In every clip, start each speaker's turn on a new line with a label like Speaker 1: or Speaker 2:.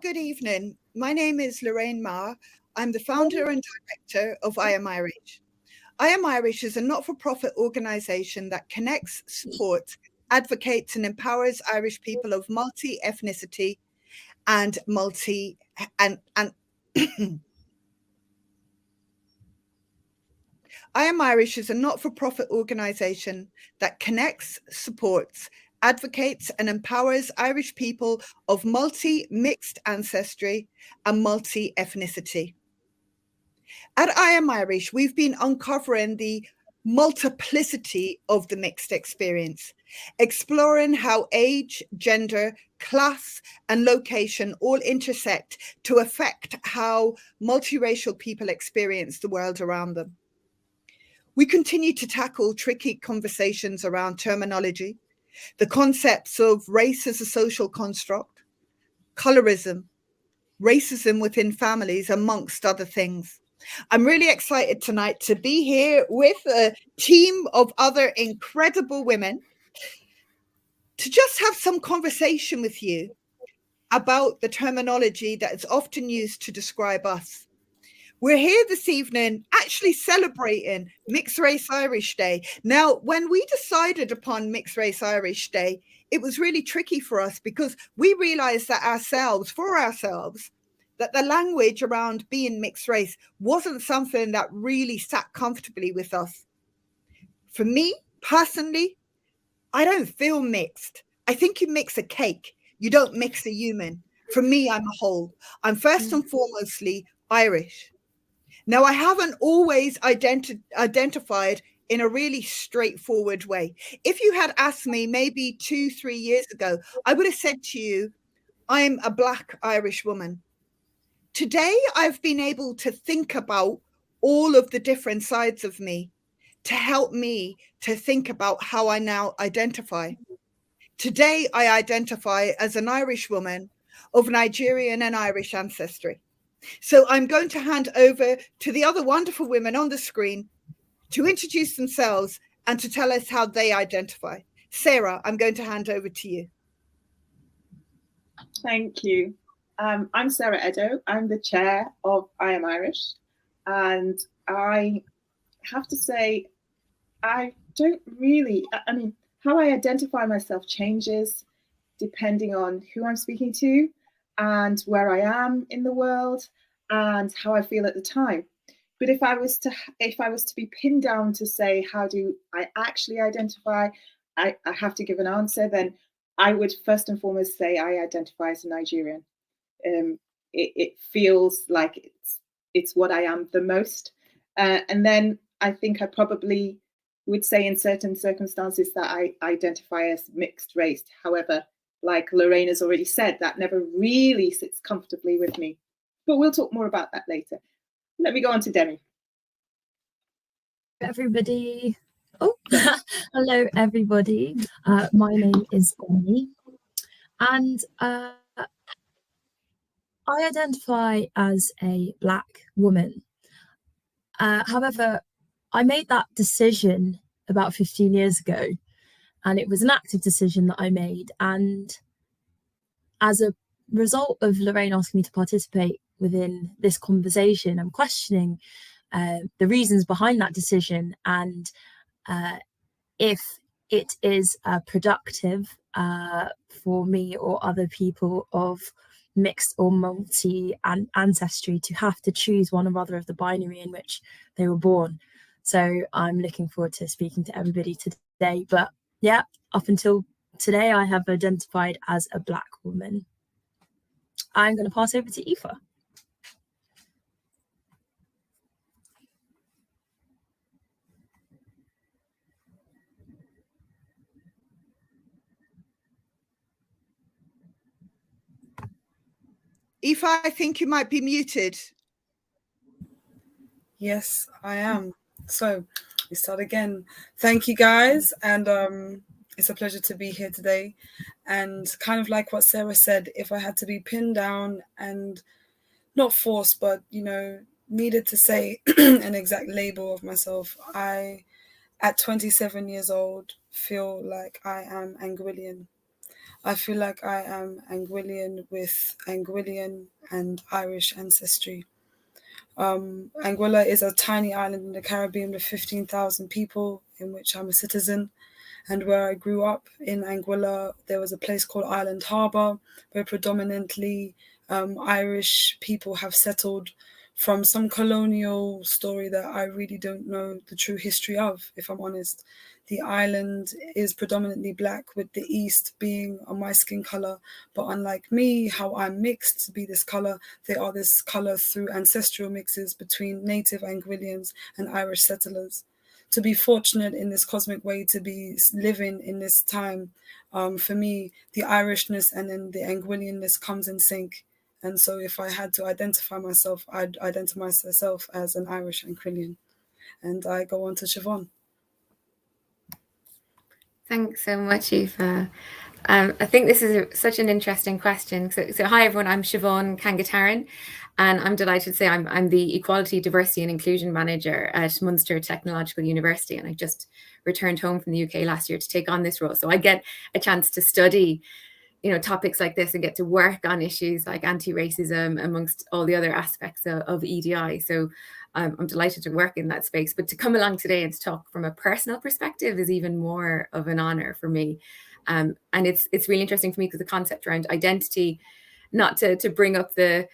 Speaker 1: good evening. My name is Lorraine Maher. I'm the founder and director of IamIrish. IamIrish is a not-for-profit organisation that connects, supports, advocates and empowers Irish people of multi-ethnicity and IamIrish is a not-for-profit organisation that connects, supports, advocates and empowers Irish people of multi-mixed ancestry and multi-ethnicity. At IamIrish, we've been uncovering the multiplicity of the mixed experience, exploring how age, gender, class and location all intersect to affect how multiracial people experience the world around them. We continue to tackle tricky conversations around terminology, the concepts of race as a social construct, colorism, racism within families, amongst other things. I'm really excited tonight to be here with a team of other incredible women to just have some conversation with you about the terminology that is often used to describe us. We're here this evening actually celebrating Mixed Race Irish Day. Now, when we decided upon Mixed Race Irish Day, it was really tricky for us because we realized that for ourselves, that the language around being mixed race wasn't something that really sat comfortably with us. For me, personally, I don't feel mixed. I think you mix a cake. You don't mix a human. For me, I'm a whole. I'm first and foremostly Irish. Now, I haven't always identified in a really straightforward way. If you had asked me maybe 2-3 years ago, I would have said to you, I'm a Black Irish woman. Today, I've been able to think about all of the different sides of me to help me to think about how I now identify. Today, I identify as an Irish woman of Nigerian and Irish ancestry. So I'm going to hand over to the other wonderful women on the screen to introduce themselves and to tell us how they identify. Sarah, I'm going to hand over to you.
Speaker 2: Thank you. I'm Sarah Eddo. I'm the chair of IamIrish. And I have to say, I don't really, how I identify myself changes depending on who I'm speaking to and where I am in the world and how I feel at the time. But if I was to be pinned down to say, how do I actually identify, I have to give an answer, then I would first and foremost say I identify as a Nigerian. It feels like it's what I am the most. And then I think I probably would say in certain circumstances that I identify as mixed race. However, like Lorraine has already said, that never really sits comfortably with me. But we'll talk more about that later. Let me go on to Demi.
Speaker 3: Everybody. Oh, hello, everybody. My name is Demi, and I identify as a Black woman. However, I made that decision about 15 years ago, and it was an active decision that I made. And as a result of Lorraine asking me to participate within this conversation, I'm questioning the reasons behind that decision and if it is productive for me or other people of mixed or multi ancestry to have to choose one or other of the binary in which they were born. So I'm looking forward to speaking to everybody today. But yeah, up until today, I have identified as a Black woman. I'm going to pass over to Aoife.
Speaker 1: Aoife, I think you might be muted.
Speaker 4: Yes, I am. So we start again. Thank you, guys. And it's a pleasure to be here today. And kind of like what Sarah said, if I had to be pinned down and not forced, but, needed to say an exact label of myself, I, at 27 years old, feel like I am Anguillian. I feel like I am Anguillian with Anguillian and Irish ancestry. Anguilla is a tiny island in the Caribbean with 15,000 people, in which I'm a citizen. And where I grew up in Anguilla, there was a place called Island Harbour, where predominantly Irish people have settled from some colonial story that I really don't know the true history of, if I'm honest. The island is predominantly black, with the east being on my skin color. But unlike me, how I'm mixed to be this color, they are this color through ancestral mixes between native Anguillians and Irish settlers. To be fortunate in this cosmic way, to be living in this time, for me, the Irishness and then the Anguillianness comes in sync. And so if I had to identify myself, I'd identify myself as an Irish Anguillian. And I go on to Siobhan.
Speaker 5: Thanks so much, Aoife. I think this is such an interesting question. So hi everyone, I'm Siobhan Kangataran, and I'm delighted to say I'm the Equality, Diversity and Inclusion Manager at Munster Technological University, and I just returned home from the UK last year to take on this role. So I get a chance to study, topics like this and get to work on issues like anti-racism amongst all the other aspects of EDI. So I'm delighted to work in that space. But to come along today and to talk from a personal perspective is even more of an honor for me. And it's really interesting for me because the concept around identity, not to bring up the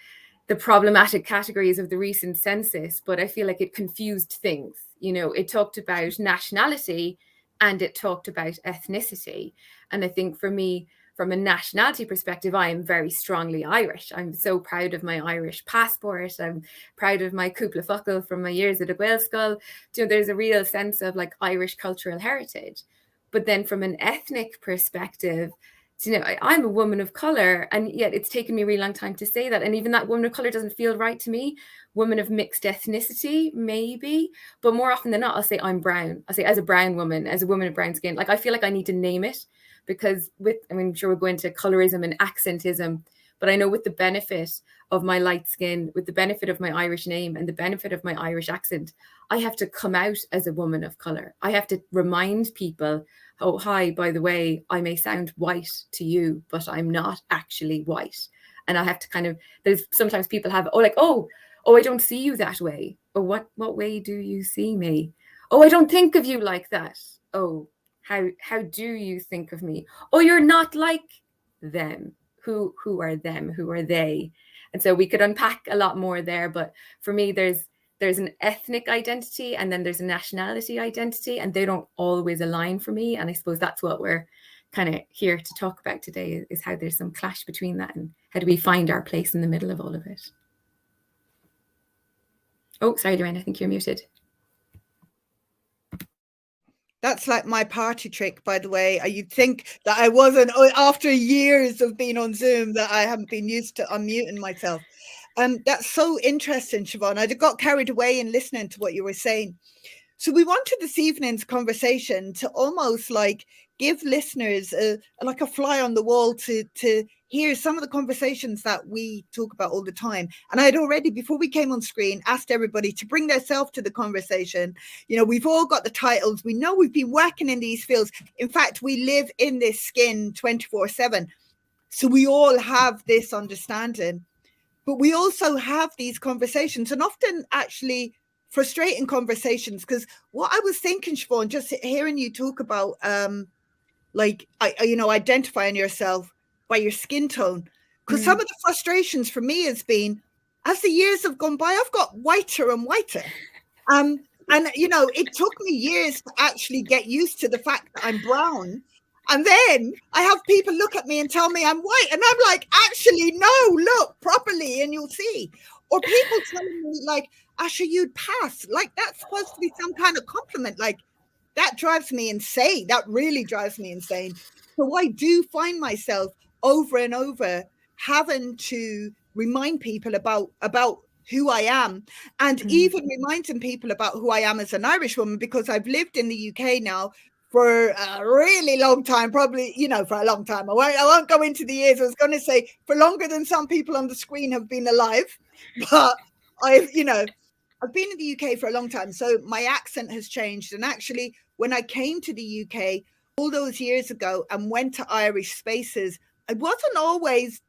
Speaker 5: problematic categories of the recent census, but I feel like it confused things. It talked about nationality and it talked about ethnicity. And I think for me, from a nationality perspective, I am very strongly Irish. I'm so proud of my Irish passport. I'm proud of my cúpla focal from my years at a Gael school. There's a real sense of like Irish cultural heritage. But then from an ethnic perspective, I'm a woman of color, and yet it's taken me a really long time to say that. And even that woman of color doesn't feel right to me. Woman of mixed ethnicity, maybe. But more often than not, I'll say I'm brown. I'll say as a brown woman, as a woman of brown skin. Like I feel like I need to name it. Because I'm sure we'll go into colorism and accentism, but I know with the benefit of my light skin, with the benefit of my Irish name and the benefit of my Irish accent, I have to come out as a woman of color. I have to remind people, oh, hi, by the way, I may sound white to you, but I'm not actually white. And I have to there's sometimes people have, oh, I don't see you that way. Or what way do you see me? Oh, I don't think of you like that. Oh, how do you think of me? Oh, you're not like them. Who are them? Who are they? And so we could unpack a lot more there. But for me, there's an ethnic identity and then there's a nationality identity, and they don't always align for me. And I suppose that's what we're kind of here to talk about today, is how there's some clash between that and how do we find our place in the middle of all of it. Oh, sorry, Lorraine, I think you're muted.
Speaker 1: That's like my party trick, by the way. You'd think that I wasn't, after years of being on Zoom, that I haven't been used to unmuting myself. That's so interesting, Siobhan. I got carried away in listening to what you were saying. So we wanted this evening's conversation to almost like give listeners a fly on the wall to hear some of the conversations that we talk about all the time. And I had already, before we came on screen, asked everybody to bring themselves to the conversation. We've all got the titles. We know we've been working in these fields. In fact, we live in this skin 24/7. So we all have this understanding. But we also have these conversations, and often actually frustrating conversations, because what I was thinking, Siobhan, just hearing you talk about identifying yourself by your skin tone, because some of the frustrations for me has been, as the years have gone by, I've got whiter and whiter. And it took me years to actually get used to the fact that I'm brown. And then I have people look at me and tell me I'm white. And I'm like, actually, no, look properly and you'll see. Or people telling me like, Asha, you'd pass. Like, that's supposed to be some kind of compliment. Like, that drives me insane. That really drives me insane. So I do find myself over and over having to remind people about who I am, and even reminding people about who I am as an Irish woman, because I've lived in the UK now for a really long time, probably, for a long time. I won't go into the years. I was going to say for longer than some people on the screen have been alive, but I've been in the UK for a long time. So my accent has changed. And actually, when I came to the UK, all those years ago and went to Irish spaces, I wasn't always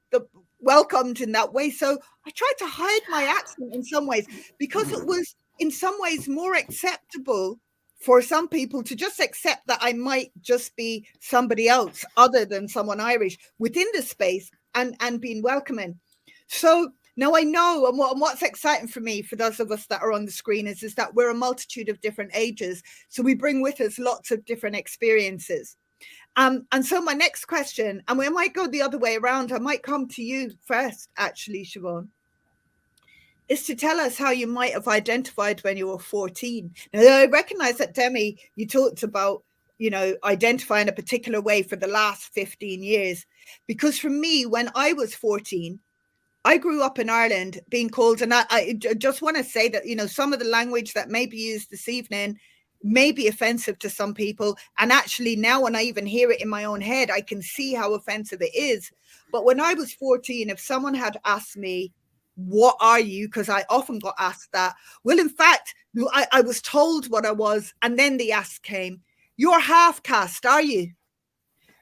Speaker 1: welcomed in that way. So I tried to hide my accent in some ways, because it was in some ways more acceptable for some people to just accept that I might just be somebody else other than someone Irish within the space and being welcoming. So now I know, and what's exciting for me, for those of us that are on the screen, is that we're a multitude of different ages. So we bring with us lots of different experiences. And so my next question, and we might go the other way around, I might come to you first, actually, Siobhan, is to tell us how you might have identified when you were 14. Now, I recognize that, Demi, you talked about, you know, identifying a particular way for the last 15 years. Because for me, when I was 14, I grew up in Ireland being called, and I just want to say that, you know, some of the language that may be used this evening may be offensive to some people. And actually now when I even hear it in my own head, I can see how offensive it is. But when I was 14, if someone had asked me, what are you? Because I often got asked that. Well, in fact, I was told what I was. And then the ask came, you're half caste, are you?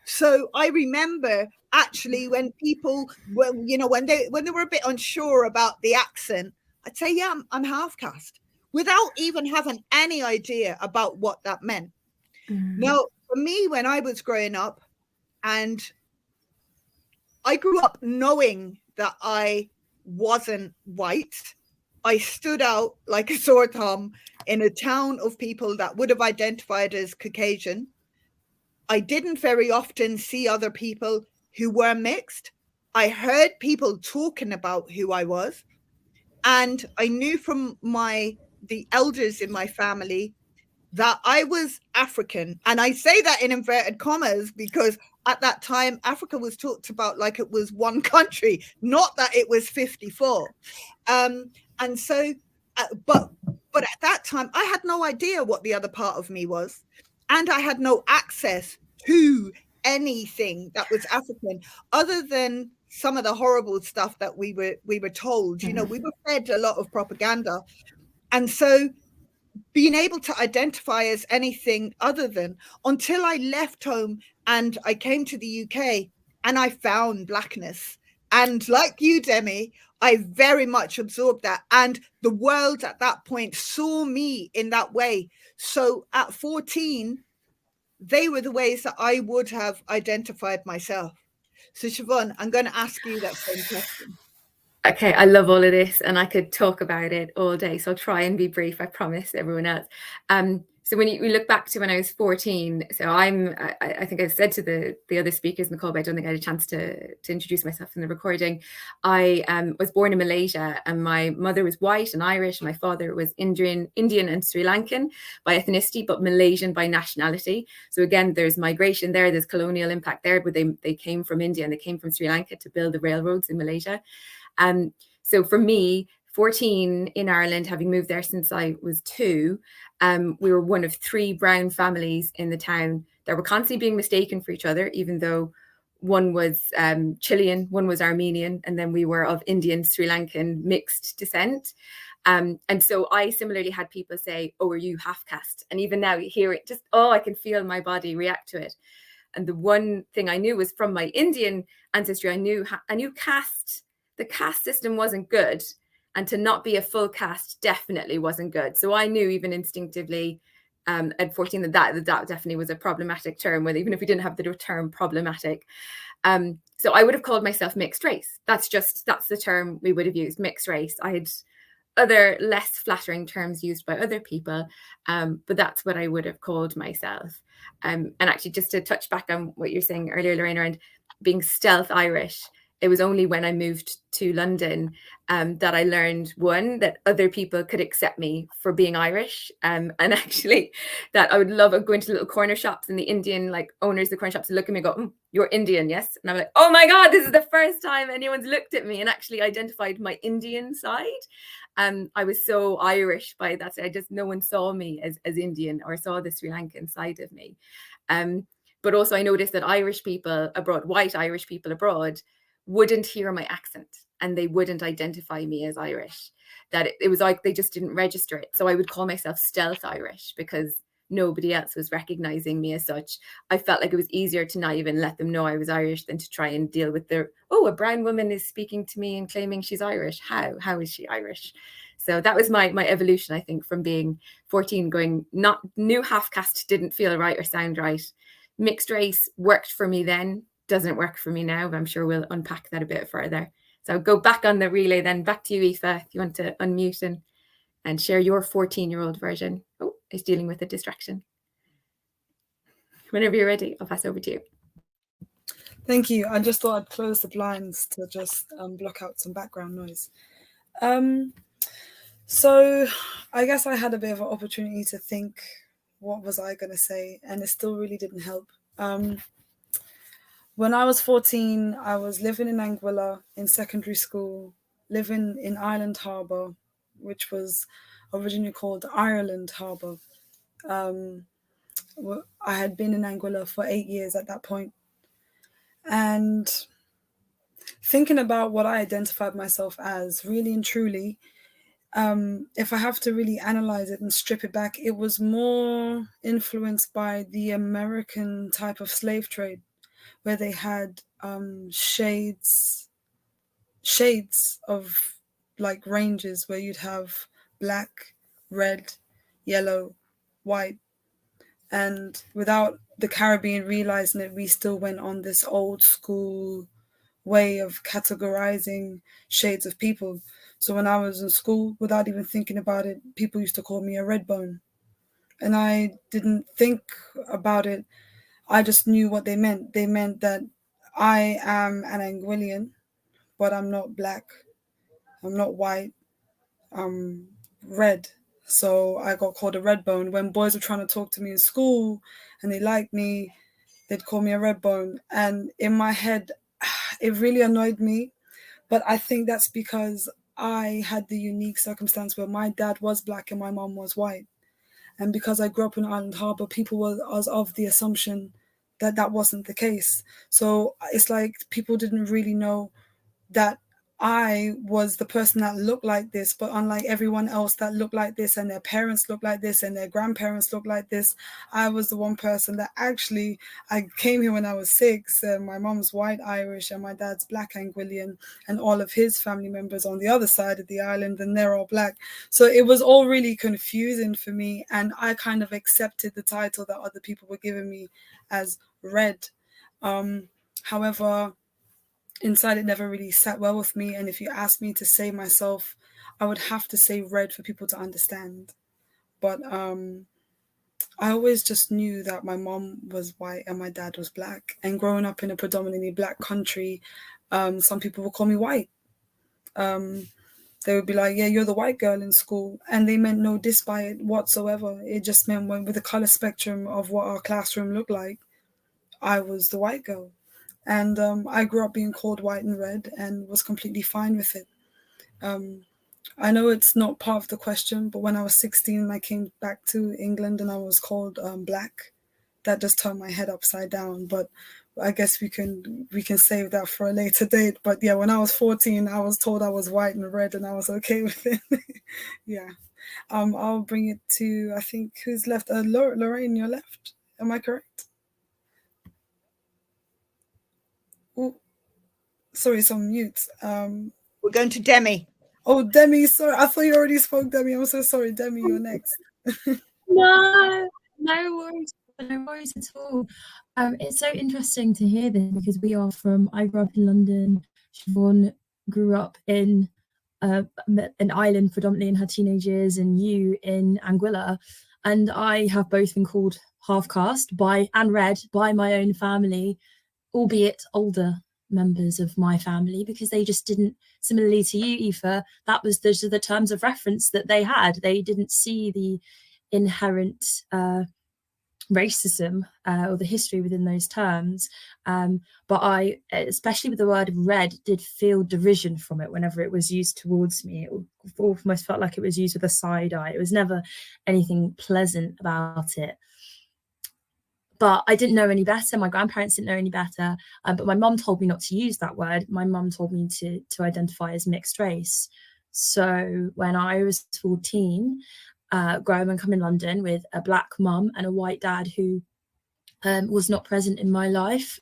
Speaker 1: So I remember actually when people, well, you know, when they were a bit unsure about the accent, I'd say, yeah, I'm half caste, without even having any idea about what that meant. Now, for me, when I was growing up, and I grew up knowing that I wasn't white, I stood out like a sore thumb in a town of people that would have identified as Caucasian. I didn't very often see other people who were mixed. I heard people talking about who I was, and I knew from the elders in my family that I was African. And I say that in inverted commas because at that time, Africa was talked about like it was one country, not that it was 54. And so, but at that time, I had no idea what the other part of me was. And I had no access to anything that was African other than some of the horrible stuff that we were told. You know, we were fed a lot of propaganda. And so being able to identify as anything other than, until I left home and I came to the UK and I found Blackness. And like you, Demi, I very much absorbed that. And the world at that point saw me in that way. So at 14, they were the ways that I would have identified myself. So Siobhan, I'm going to ask you that same question.
Speaker 5: Okay, I love all of this and I could talk about it all day. So I'll try and be brief, I promise everyone else. So when we look back to when I was 14, so I think I've said to the other speakers in the call, but I don't think I had a chance to introduce myself in the recording. I was born in Malaysia and my mother was white and Irish. And my father was Indian and Sri Lankan by ethnicity, but Malaysian by nationality. So again, there's migration there, there's colonial impact there, but they came from India and they came from Sri Lanka to build the railroads in Malaysia. So for me, 14 in Ireland, having moved there since I was 2, we were one of 3 brown families in the town that were constantly being mistaken for each other, even though one was Chilean, one was Armenian, and then we were of Indian, Sri Lankan mixed descent. And so I similarly had people say, oh, are you half caste? And even now you hear it, just, oh, I can feel my body react to it. And the one thing I knew was from my Indian ancestry, I knew caste. The caste system wasn't good, and to not be a full caste definitely wasn't good. So I knew even instinctively at 14 that definitely was a problematic term, whether even if we didn't have the term problematic. So I would have called myself mixed race. That's the term we would have used, mixed race. I had other less flattering terms used by other people, but that's what I would have called myself. And actually, just to touch back on what you're saying earlier, Lorraine, around being stealth Irish, it was only when I moved to London that I learned, one, that other people could accept me for being Irish, and actually that I would love going to little corner shops and the Indian owners of the corner shops would look at me and go, you're Indian, yes? And I'm like, oh my God, this is the first time anyone's looked at me and actually identified my Indian side. I was so Irish by that. No one saw me as Indian or saw the Sri Lankan side of me. But also I noticed that Irish people abroad, white Irish people abroad, wouldn't hear my accent and they wouldn't identify me as Irish. That it was like they just didn't register it. So I would call myself stealth Irish because nobody else was recognizing me as such, I felt like it was easier to not even let them know I was Irish than to try and deal with the, oh, a brown woman is speaking to me and claiming she's Irish. How is she Irish? So that was my evolution, I think, from being 14, going, not new half caste didn't feel right or sound right. Mixed race worked for me then, doesn't work for me now, but I'm sure we'll unpack that a bit further. So go back on the relay then, back to you, Aoife, if you want to unmute and share your 14-year-old version. Oh, he's dealing with a distraction. Whenever you're ready, I'll pass over to you.
Speaker 4: Thank you. I just thought I'd close the blinds to just block out some background noise. So I guess I had a bit of an opportunity to think, what was I going to say? And it still really didn't help. When I was 14, I was living in Anguilla in secondary school, living in Island Harbour, which was originally called Ireland Harbour. I had been in Anguilla for 8 years at that point. And thinking about what I identified myself as, really and truly, if I have to really analyze it and strip it back, it was more influenced by the American type of slave trade, where they had shades of like ranges, where you'd have black, red, yellow, white. And without the Caribbean realizing it, we still went on this old school way of categorizing shades of people. So when I was in school, without even thinking about it, people used to call me a red bone. And I didn't think about it. I just knew what they meant. They meant that I am an Anguillian, but I'm not black. I'm not white. I'm red. So I got called a red bone. When boys were trying to talk to me in school and they liked me, they'd call me a red bone. And in my head, it really annoyed me. But I think that's because I had the unique circumstance where my dad was black and my mom was white. And because I grew up in Island Harbour, people was of the assumption that that wasn't the case. So it's like people didn't really know that I was the person that looked like this, but unlike everyone else that looked like this and their parents looked like this and their grandparents looked like this, I was the one person that actually, I came here when I was 6, and my mom's white Irish and my dad's black Anguillian, and all of his family members on the other side of the island, and they're all black. So it was all really confusing for me, and I kind of accepted the title that other people were giving me as red. However, inside it never really sat well with me, and if you asked me to say myself, I would have to say red for people to understand. But I always just knew that my mom was white and my dad was black, and growing up in a predominantly black country, some people would call me white. They would be like, yeah, you're the white girl in school, and they meant no diss by it whatsoever. It just meant when, with the color spectrum of what our classroom looked like, I was the white girl. And I grew up being called white and red and was completely fine with it. I know it's not part of the question, but when I was 16, I came back to England and I was called black. That just turned my head upside down. But I guess we can save that for a later date. But yeah, when I was 14, I was told I was white and red, and I was okay with it. Yeah. I'll bring it to, I think, who's left? Lorraine, you're left. Am I correct? Oh, sorry, it's on mute.
Speaker 1: We're going to Demi.
Speaker 4: Oh, Demi, sorry. I thought you already spoke, Demi. I'm so sorry. Demi, you're next.
Speaker 3: No worries at all. It's so interesting to hear this because I grew up in London. Siobhan grew up in an island predominantly in her teenage years, and you in Anguilla. And I have both been called half caste and red by my own family, albeit older members of my family, because they just didn't, similarly to you, Aoife, that was the terms of reference that they had. They didn't see the inherent racism or the history within those terms. But I, especially with the word red, did feel derision from it whenever it was used towards me. It almost felt like it was used with a side eye. It was never anything pleasant about it. But I didn't know any better. My grandparents didn't know any better. But my mum told me not to use that word. My mum told me to identify as mixed race. So when I was 14, growing up in London with a black mum and a white dad who was not present in my life.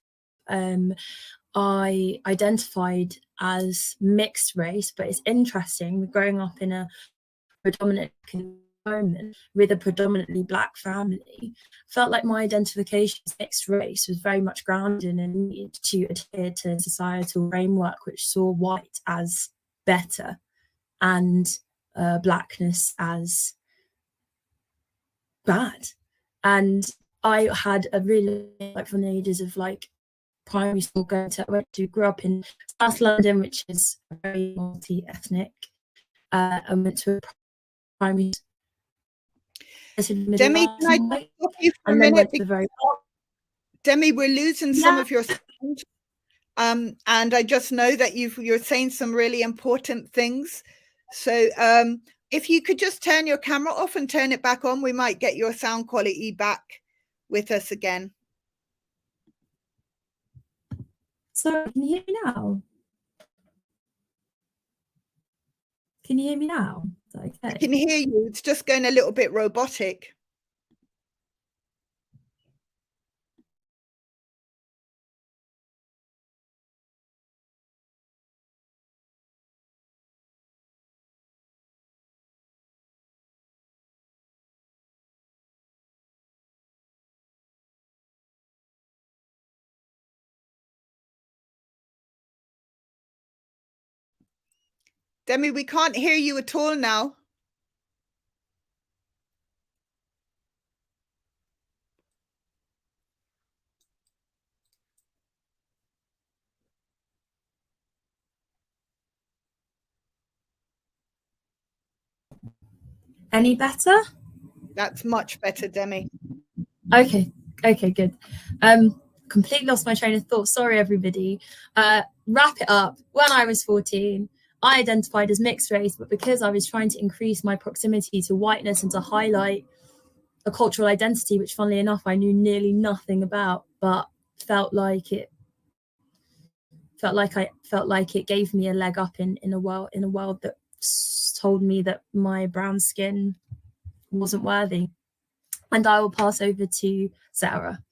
Speaker 3: I identified as mixed race, but it's interesting growing up in a predominant environment with a predominantly black family. Felt like my identification as mixed race was very much grounded in a need to adhere to societal framework which saw white as better and blackness as bad. And I had a really, like, from the ages of like primary school, grew up in South London, which is very multi-ethnic, and went to a primary
Speaker 1: Demi, can I stop you for a minute? Demi, we're losing some of your sound. And I just know that you're saying some really important things. So if you could just turn your camera off and turn it back on, we might get your sound quality back with us again.
Speaker 3: So can you hear me now? Can you hear me now? Is that okay?
Speaker 1: I can hear you. It's just going a little bit robotic. Demi, we can't hear you at all now.
Speaker 3: Any better?
Speaker 1: That's much better, Demi.
Speaker 3: Okay, good. Completely lost my train of thought. Sorry, everybody. Wrap it up. When I was 14, I identified as mixed race, but because I was trying to increase my proximity to whiteness and to highlight a cultural identity, which funnily enough, I knew nearly nothing about, but felt like it gave me a leg up in a world that told me that my brown skin wasn't worthy. And I will pass over to Sarah.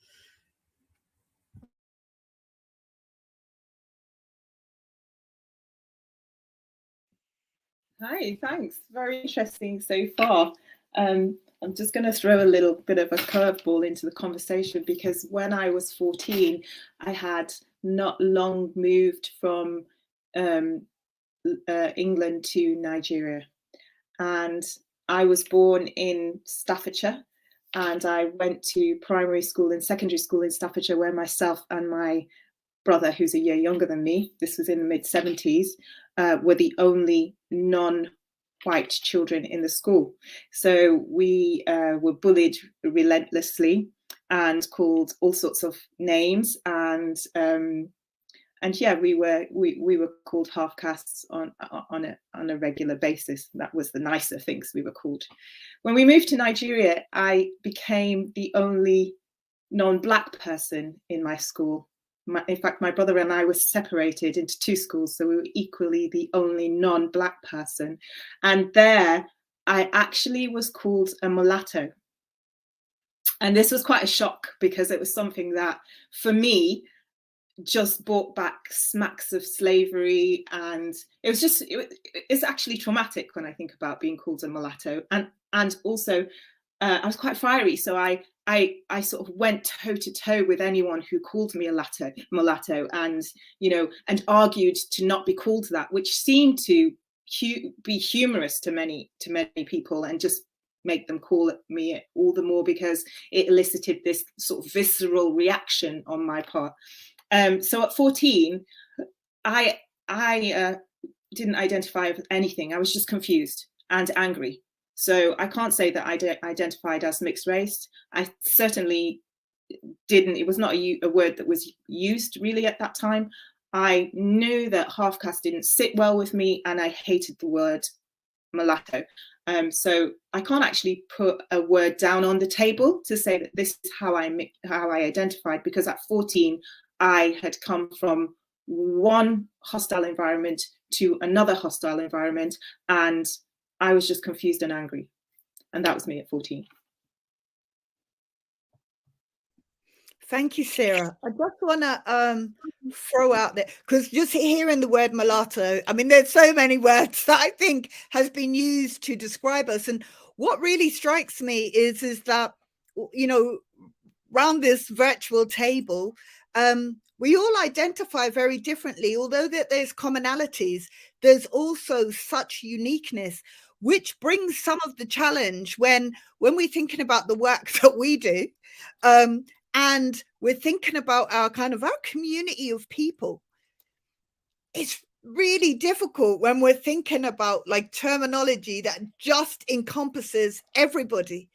Speaker 2: Hi, thanks. Very interesting so far. I'm just going to throw a little bit of a curveball into the conversation, because when I was 14, I had not long moved from England to Nigeria. And I was born in Staffordshire, and I went to primary school and secondary school in Staffordshire, where myself and my brother, who's a year younger than me, this was in the mid-70s, were the only non-white children in the school. So we were bullied relentlessly and called all sorts of names, and yeah, we were called half castes on a regular basis. That was the nicer things we were called. When we moved to Nigeria, I became the only non-black person in my school. In fact, my brother and I were separated into two schools, so we were equally the only non-black person. And there, I actually was called a mulatto. And this was quite a shock, because it was something that, for me, just brought back smacks of slavery, and it's actually traumatic when I think about being called a mulatto. And also, I was quite fiery, so I sort of went toe to toe with anyone who called me a mulatto, and and argued to not be called that, which seemed to be humorous to many people, and just make them call me all the more, because it elicited this sort of visceral reaction on my part. So at 14, I didn't identify with anything. I was just confused and angry. So I can't say that I identified as mixed race. I certainly didn't. It was not a word that was used really at that time. I knew that half caste didn't sit well with me, and I hated the word mulatto. So I can't actually put a word down on the table to say that this is how I identified, because at 14, I had come from one hostile environment to another hostile environment, and I was just confused and angry. And that was me at 14.
Speaker 1: Thank you, Sarah. I just want to throw out there, because just hearing the word mulatto, I mean, there's so many words that I think has been used to describe us. And what really strikes me is that, you know, around this virtual table, we all identify very differently. Although that there's commonalities, there's also such uniqueness, which brings some of the challenge when we're thinking about the work that we do. And we're thinking about our community of people. It's really difficult when we're thinking about like terminology that just encompasses everybody.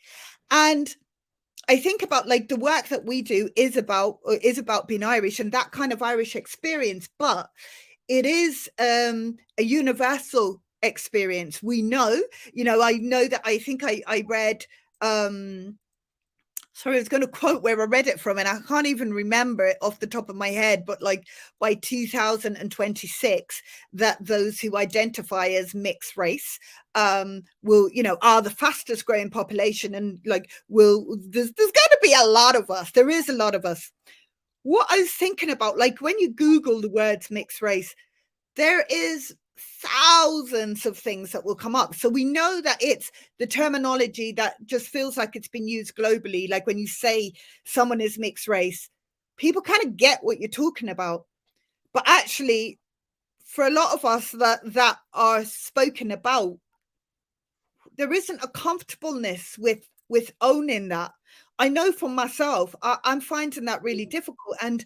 Speaker 1: And I think about like the work that we do is about being Irish and that kind of Irish experience, but it is a universal experience. We know, I know that I think I read, sorry, I was going to quote where I read it from, and I can't even remember it off the top of my head, but like by 2026, that those who identify as mixed race will, are the fastest growing population, and like there's going to be a lot of us. There is a lot of us. What I was thinking about, like when you Google the words mixed race, there is thousands of things that will come up. So we know that it's the terminology that just feels like it's been used globally. Like when you say someone is mixed race, people kind of get what you're talking about. But actually, for a lot of us that are spoken about, there isn't a comfortableness with owning that. I know for myself, I'm finding that really difficult. And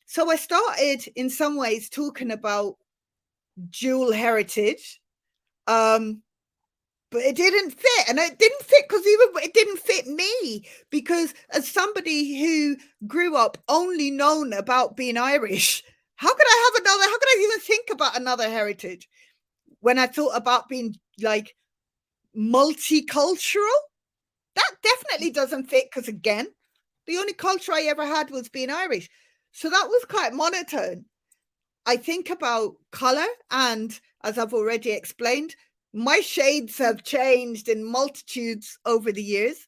Speaker 1: so I started in some ways talking about dual heritage, but it didn't fit. And it didn't fit because it didn't fit me, because as somebody who grew up only known about being Irish, how could I even think about another heritage when I thought about being like multicultural? That definitely doesn't fit, because again, the only culture I ever had was being Irish. So that was quite monotone. I think about color, and as I've already explained, my shades have changed in multitudes over the years.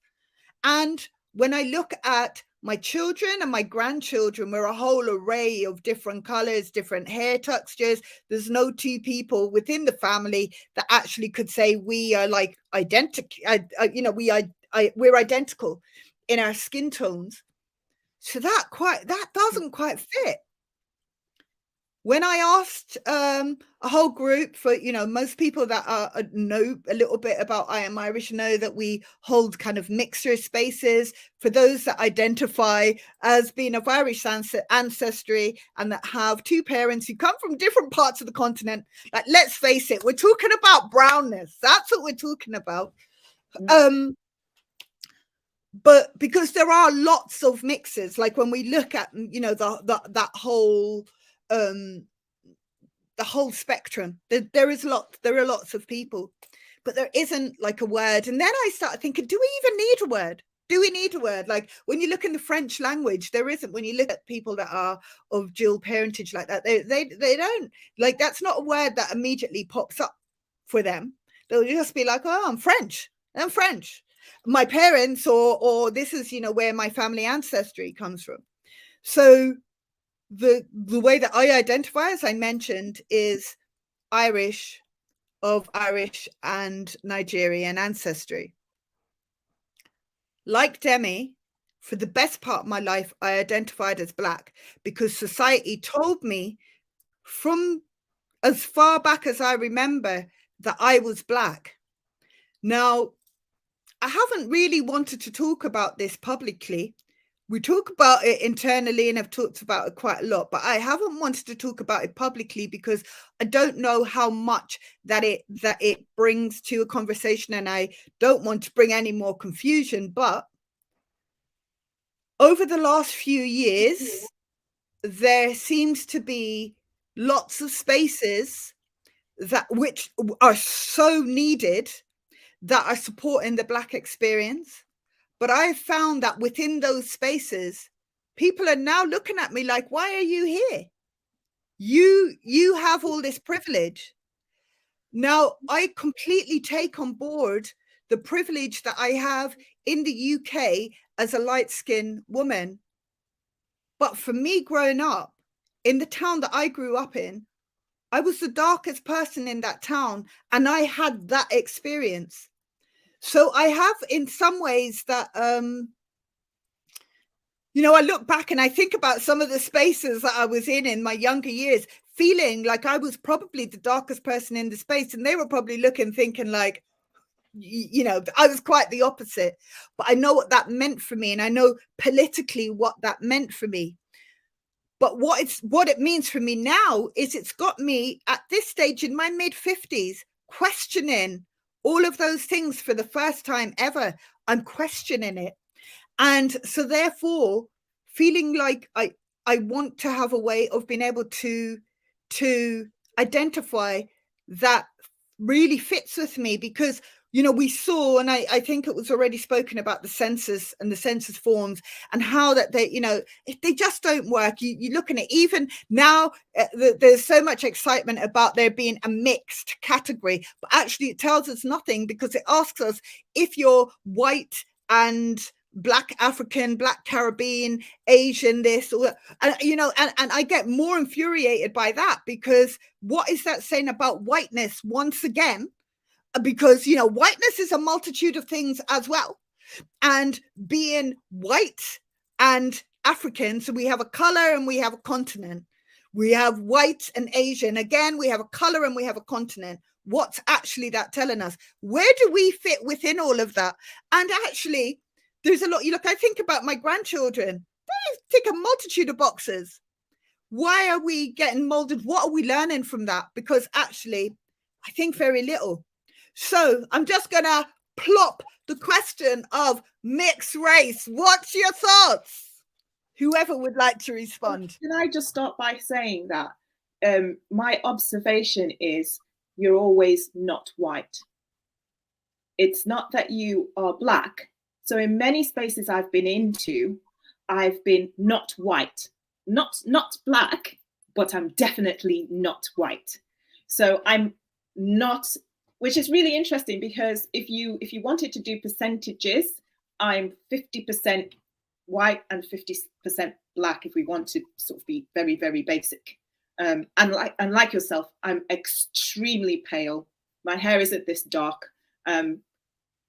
Speaker 1: And when I look at my children and my grandchildren, we're a whole array of different colors, different hair textures. There's no two people within the family that actually could say we are like identical. We're identical in our skin tones. So that doesn't quite fit. When I asked a whole group, for, most people that know a little bit about I Am Irish know that we hold kind of mixture spaces for those that identify as being of Irish ancestry and that have two parents who come from different parts of the continent. Like, let's face it, we're talking about brownness. That's what we're talking about. But because there are lots of mixes, like when we look at, that whole the whole spectrum, there are lots of people, but there isn't like a word. And then I started thinking, do we even need a word? Do we need a word? Like when you look in the French language, there isn't. When you look at people that are of dual parentage like that, they don't, like, that's not a word that immediately pops up for them. They'll just be like, oh, I'm French. My parents, or this is, where my family ancestry comes from. So the way that I identify, as I mentioned, is Irish, of Irish and Nigerian ancestry. Like Demi, for the best part of my life, I identified as Black because society told me from as far back as I remember that I was Black. Now, I haven't really wanted to talk about this publicly. We talk about it internally and I've talked about it quite a lot, but I haven't wanted to talk about it publicly because I don't know how much that it brings to a conversation, and I don't want to bring any more confusion. But over the last few years, there seems to be lots of spaces which are so needed that are supporting the Black experience. But I found that within those spaces, people are now looking at me like, why are you here? You have all this privilege. Now, I completely take on board the privilege that I have in the UK as a light-skinned woman. But for me growing up in the town that I grew up in, I was the darkest person in that town, and I had that experience. So I have, in some ways, that, you know, I look back and I think about some of the spaces that I was in my younger years, feeling like I was probably the darkest person in the space. And they were probably looking, thinking like, you know, I was quite the opposite. But I know what that meant for me. And I know politically what that meant for me. But what it means for me now is it's got me at this stage in my mid-50s questioning all of those things for the first time ever. I'm questioning it. And so therefore, feeling like I want to have a way of being able to identify that really fits with me, because, you know, we saw, and I think it was already spoken about, the census and the census forms and how that they, you know, they just don't work. You're looking at, even now, there's so much excitement about there being a mixed category, but actually it tells us nothing, because it asks us if you're white and Black African, Black Caribbean, Asian, this or that. And, you know, and I get more infuriated by that, because what is that saying about whiteness once again? Because, you know, whiteness is a multitude of things as well. And being white and African, so we have a color and we have a continent. We have white and Asian. Again, we have a color and we have a continent. What's actually that telling us? Where do we fit within all of that? And actually, there's a lot. You look, I think about my grandchildren. They tick a multitude of boxes. Why are we getting molded? What are we learning from that? Because actually, I think very little. So I'm just going to plop the question of mixed race. What's your thoughts? Whoever would like to respond.
Speaker 2: Can I just start by saying that my observation is you're always not white. It's not that you are Black. So in many spaces I've been into, I've been not white, not Black, but I'm definitely not white. So I'm not, which is really interesting, because if you wanted to do percentages, I'm 50% white and 50% Black, if we want to sort of be very, very basic. And like yourself, I'm extremely pale. My hair isn't this dark.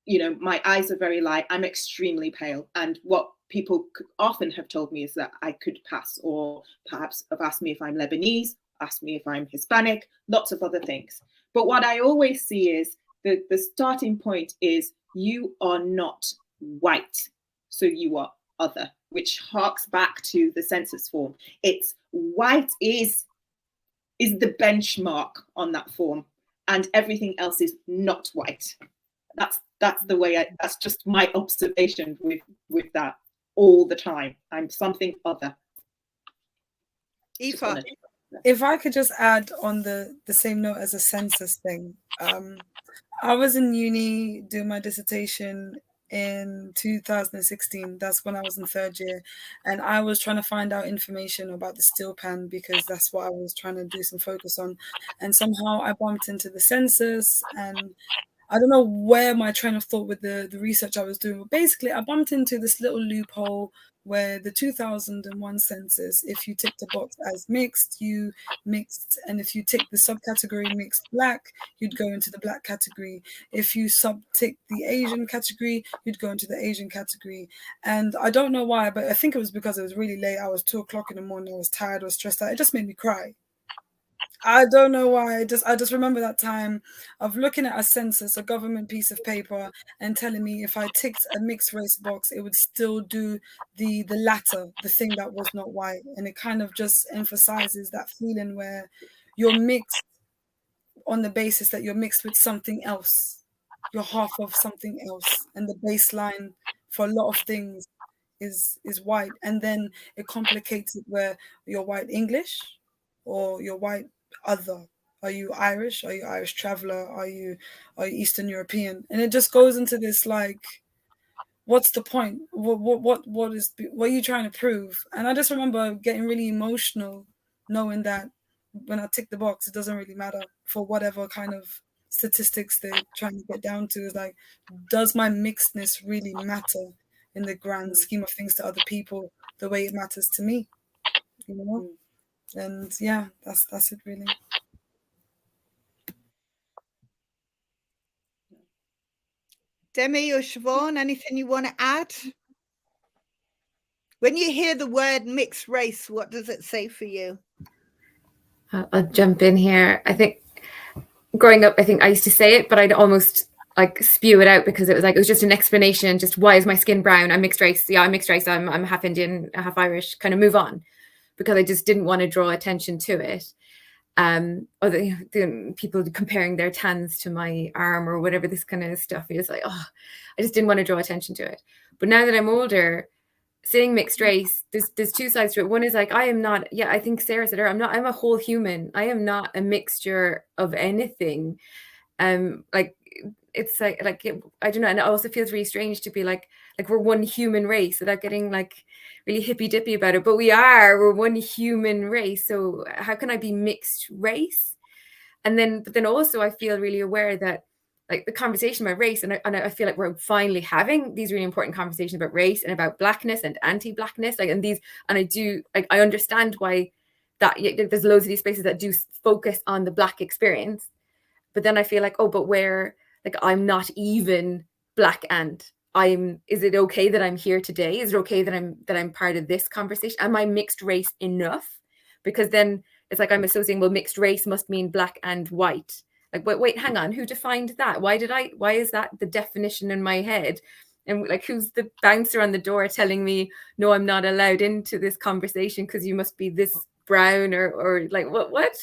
Speaker 2: You know, my eyes are very light. I'm extremely pale. And what people often have told me is that I could pass, or perhaps have asked me if I'm Lebanese, asked me if I'm Hispanic, lots of other things. But what I always see is the starting point is you are not white, so you are other, which harks back to the census form. It's white is the benchmark on that form, and everything else is not white. That's the way that's just my observation with that all the time. I'm something other.
Speaker 1: Aoife.
Speaker 4: If I could just add on the same note as a census thing. I was in uni doing my dissertation in 2016. That's when I was in third year, and I was trying to find out information about the steel pan, because that's what I was trying to do some focus on. And somehow I bumped into the census, and I don't know where my train of thought with the research I was doing, but basically I bumped into this little loophole where the 2001 census, if you tick the box as mixed, you mixed, and if you tick the subcategory mixed Black, you'd go into the Black category. If you sub-tick the Asian category, you'd go into the Asian category. And I don't know why, but I think it was because it was really late. I was 2 o'clock in the morning. I was tired. I was stressed out. It just made me cry. I don't know why. I just remember that time of looking at a census, a government piece of paper, and telling me if I ticked a mixed race box, it would still do the latter, the thing that was not white. And it kind of just emphasizes that feeling where you're mixed on the basis that you're mixed with something else. You're half of something else. And the baseline for a lot of things is white. And then it complicates it where you're white English or you're white other. Are you Irish? Are you Irish traveler? Are you Eastern European? And it just goes into this like, what's the point? What are you trying to prove? And I just remember getting really emotional, knowing that when I tick the box, it doesn't really matter for whatever kind of statistics they're trying to get down to, is like, does my mixedness really matter in the grand scheme of things to other people the way it matters to me, you know? And yeah, that's it really.
Speaker 1: Demi or Siobhan, anything you want to add? When you hear the word mixed race, what does it say for you?
Speaker 5: I'll jump in here. I think growing up, I think I used to say it, but I'd almost like spew it out because it was just an explanation. Just, why is my skin brown? I'm mixed race. Yeah, I'm mixed race. I'm half Indian, half Irish. Kind of move on, because I just didn't want to draw attention to it. Or the people comparing their tans to my arm or whatever, this kind of stuff. It was like, oh, I just didn't want to draw attention to it. But now that I'm older, saying mixed race, there's two sides to it. One is like, I am not, yeah, I think Sarah said I'm a whole human. I am not a mixture of anything. Like, it's like I don't know. And it also feels really strange to be like we're one human race without getting like really hippy dippy about it. But we're one human race. So how can I be mixed race? But then also I feel really aware that like the conversation about race, and I feel like we're finally having these really important conversations about race and about blackness and anti-blackness. Like, and I do, like, I understand why that there's loads of these spaces that do focus on the Black experience. But then I feel like, oh, but where, like, I'm not even Black, and is it okay that I'm here today? Is it okay that I'm part of this conversation? Am I mixed race enough? Because then it's like I'm associating, well, mixed race must mean Black and white. Like, wait, hang on, who defined that? Why is that the definition in my head? And like, who's the bouncer on the door telling me, no, I'm not allowed into this conversation because you must be this brown or like what?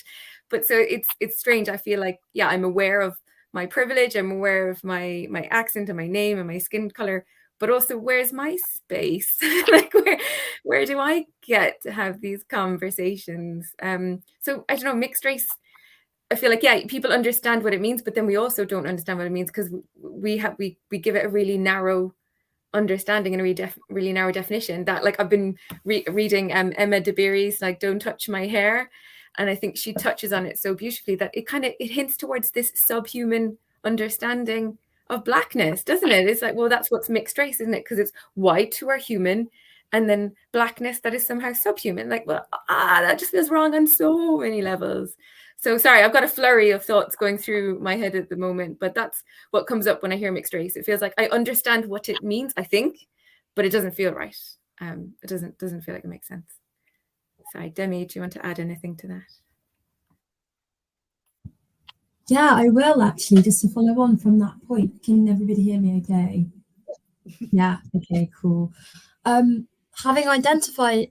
Speaker 5: But so it's strange. I feel like, yeah, I'm aware of my privilege. I'm aware of my accent and my name and my skin color, but also, where's my space? Like, where do I get to have these conversations? So I don't know, mixed race, I feel like, yeah, people understand what it means, but then we also don't understand what it means because we give it a really narrow understanding and a really narrow definition. That, like, I've been reading Emma Dabiri's like Don't Touch My Hair, and I think she touches on it so beautifully that it hints towards this subhuman understanding of Blackness, doesn't it? It's like, well, that's what's mixed race, isn't it? Because it's white who are human, and then Blackness that is somehow subhuman. Like, well, that just feels wrong on so many levels. So sorry, I've got a flurry of thoughts going through my head at the moment, but that's what comes up when I hear mixed race. It feels like I understand what it means, I think, but it doesn't feel right. It doesn't feel like it makes sense. Sorry, Demi, do you want to add anything to that?
Speaker 3: Yeah, I will actually, just to follow on from that point. Can everybody hear me okay? Yeah, okay, cool. Identifying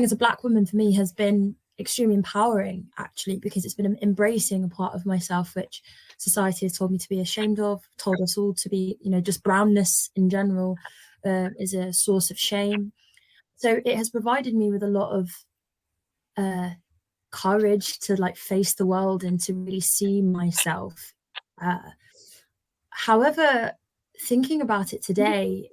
Speaker 3: as a Black woman for me has been extremely empowering, actually, because it's been embracing a part of myself which society has told me to be ashamed of, told us all to be, just brownness in general is a source of shame. So it has provided me with a lot of courage to like face the world and to really see myself. However, thinking about it today,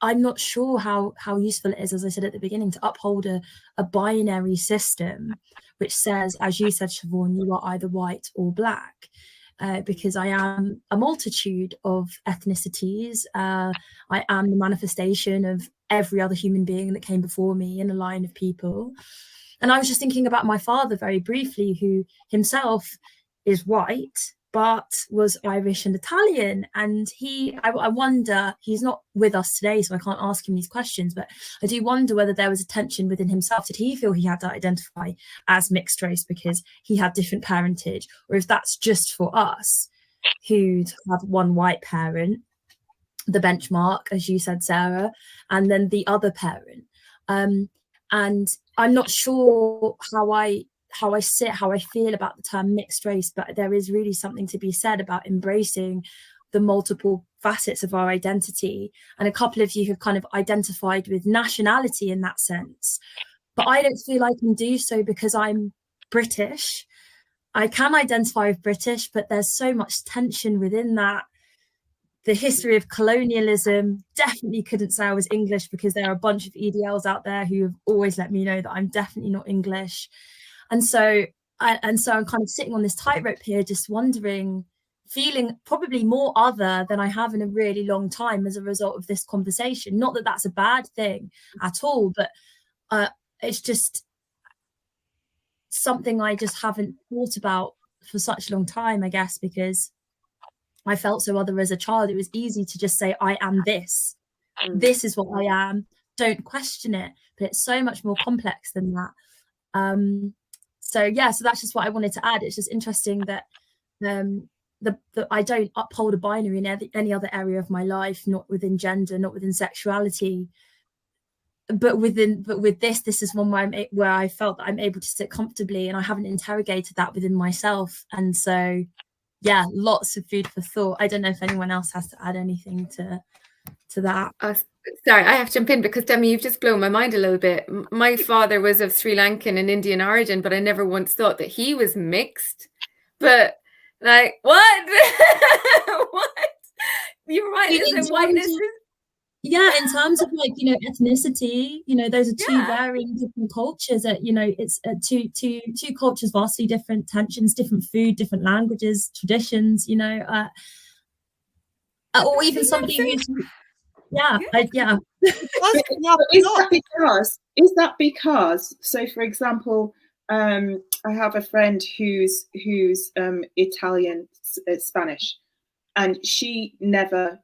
Speaker 3: I'm not sure how useful it is, as I said at the beginning, to uphold a binary system which says, as you said, Siobhan, you are either white or Black, because I am a multitude of ethnicities. I am the manifestation of every other human being that came before me in a line of people. And I was just thinking about my father very briefly, who himself is white, but was Irish and Italian. And I wonder, he's not with us today, so I can't ask him these questions, but I do wonder whether there was a tension within himself. Did he feel he had to identify as mixed race because he had different parentage? Or if that's just for us, who'd have one white parent, the benchmark, as you said, Sarah, and then the other parent. And I'm not sure how I feel about the term mixed race, but there is really something to be said about embracing the multiple facets of our identity. And a couple of you have kind of identified with nationality in that sense, but I don't feel I can do so because I'm British. I can identify with British, but there's so much tension within that. The history of colonialism, definitely couldn't say I was English because there are a bunch of EDLs out there who have always let me know that I'm definitely not English. And so and so I'm kind of sitting on this tightrope here, just wondering, feeling probably more other than I have in a really long time as a result of this conversation. Not that that's a bad thing at all, but it's just something I just haven't thought about for such a long time, I guess, because I felt so other as a child. It was easy to just say, I am this. This is what I am. Don't question it. But it's so much more complex than that. So that's just what I wanted to add. It's just interesting that I don't uphold a binary in any other area of my life, not within gender, not within sexuality. But with this is one where I felt that I'm able to sit comfortably, and I haven't interrogated that within myself. And so, lots of food for thought. I don't know if anyone else has to add anything to that.
Speaker 5: Sorry, I have to jump in because Demi, you've just blown my mind a little bit. My father was of Sri Lankan and Indian origin, but I never once thought that he was mixed. But like, what? What? You're right. Isn't whiteness?
Speaker 3: In terms of ethnicity, those are two varying different cultures. It's two cultures, vastly different tensions, different food, different languages, traditions. Or even somebody who's
Speaker 2: Is that because? So, for example, I have a friend who's Italian, Spanish, and she never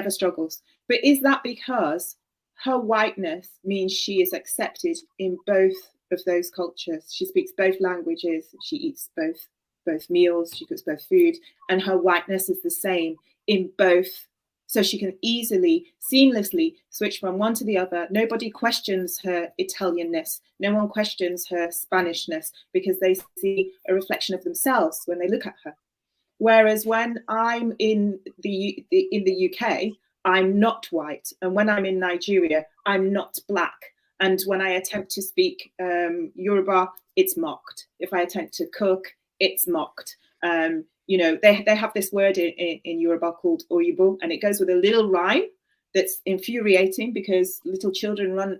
Speaker 2: struggles. But is that because her whiteness means she is accepted in both of those cultures? She speaks both languages, she eats both meals, she cooks both food, and her whiteness is the same in both. So she can easily, seamlessly switch from one to the other. Nobody questions her Italianness. No one questions her Spanishness because they see a reflection of themselves when they look at her. Whereas when I'm in the UK, I'm not white. And when I'm in Nigeria, I'm not black. And when I attempt to speak Yoruba, it's mocked. If I attempt to cook, it's mocked. They have this word in Yoruba called oyibo, and it goes with a little rhyme that's infuriating because little children run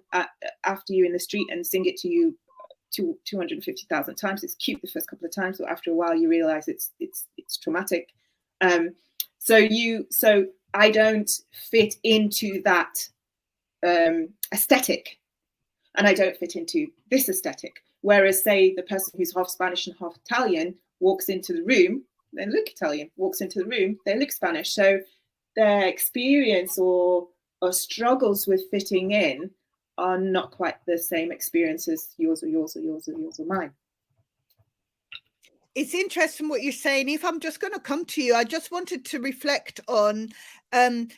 Speaker 2: after you in the street and sing it to you 250,000 times. It's cute the first couple of times, but after a while you realize it's traumatic. So I don't fit into that aesthetic, and I don't fit into this aesthetic. Whereas, say, the person who's half Spanish and half Italian walks into the room, they look Italian. Walks into the room, they look Spanish. So their experience or struggles with fitting in are not quite the same experience as yours or mine.
Speaker 1: It's interesting what you're saying. If I'm just going to come to you, I just wanted to reflect on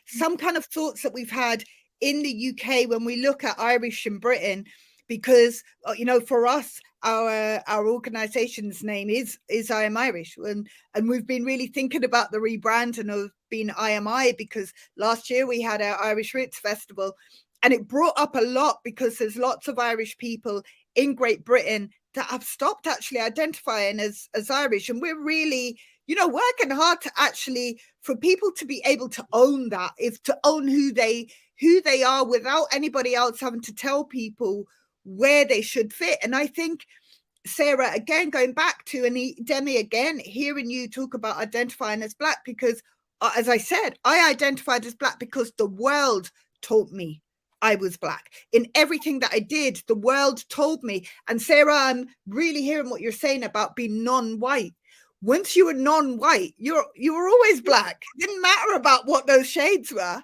Speaker 1: some kind of thoughts that we've had in the UK when we look at Irish in Britain, because for us, our organization's name is IamIrish, and we've been really thinking about the rebranding of being IamI, because last year we had our Irish Roots Festival, and it brought up a lot because there's lots of Irish people in Great Britain that have stopped actually identifying as Irish, and we're really working hard to actually for people to be able to own that, to own who they are without anybody else having to tell people where they should fit. And I think, Sarah, again, going back to, and Demi, again, hearing you talk about identifying as Black, because as I said, I identified as Black because the world told me I was Black. In everything that I did, the world told me. And Sarah, I'm really hearing what you're saying about being non-white. Once you were non-white, you were always Black. It didn't matter about what those shades were.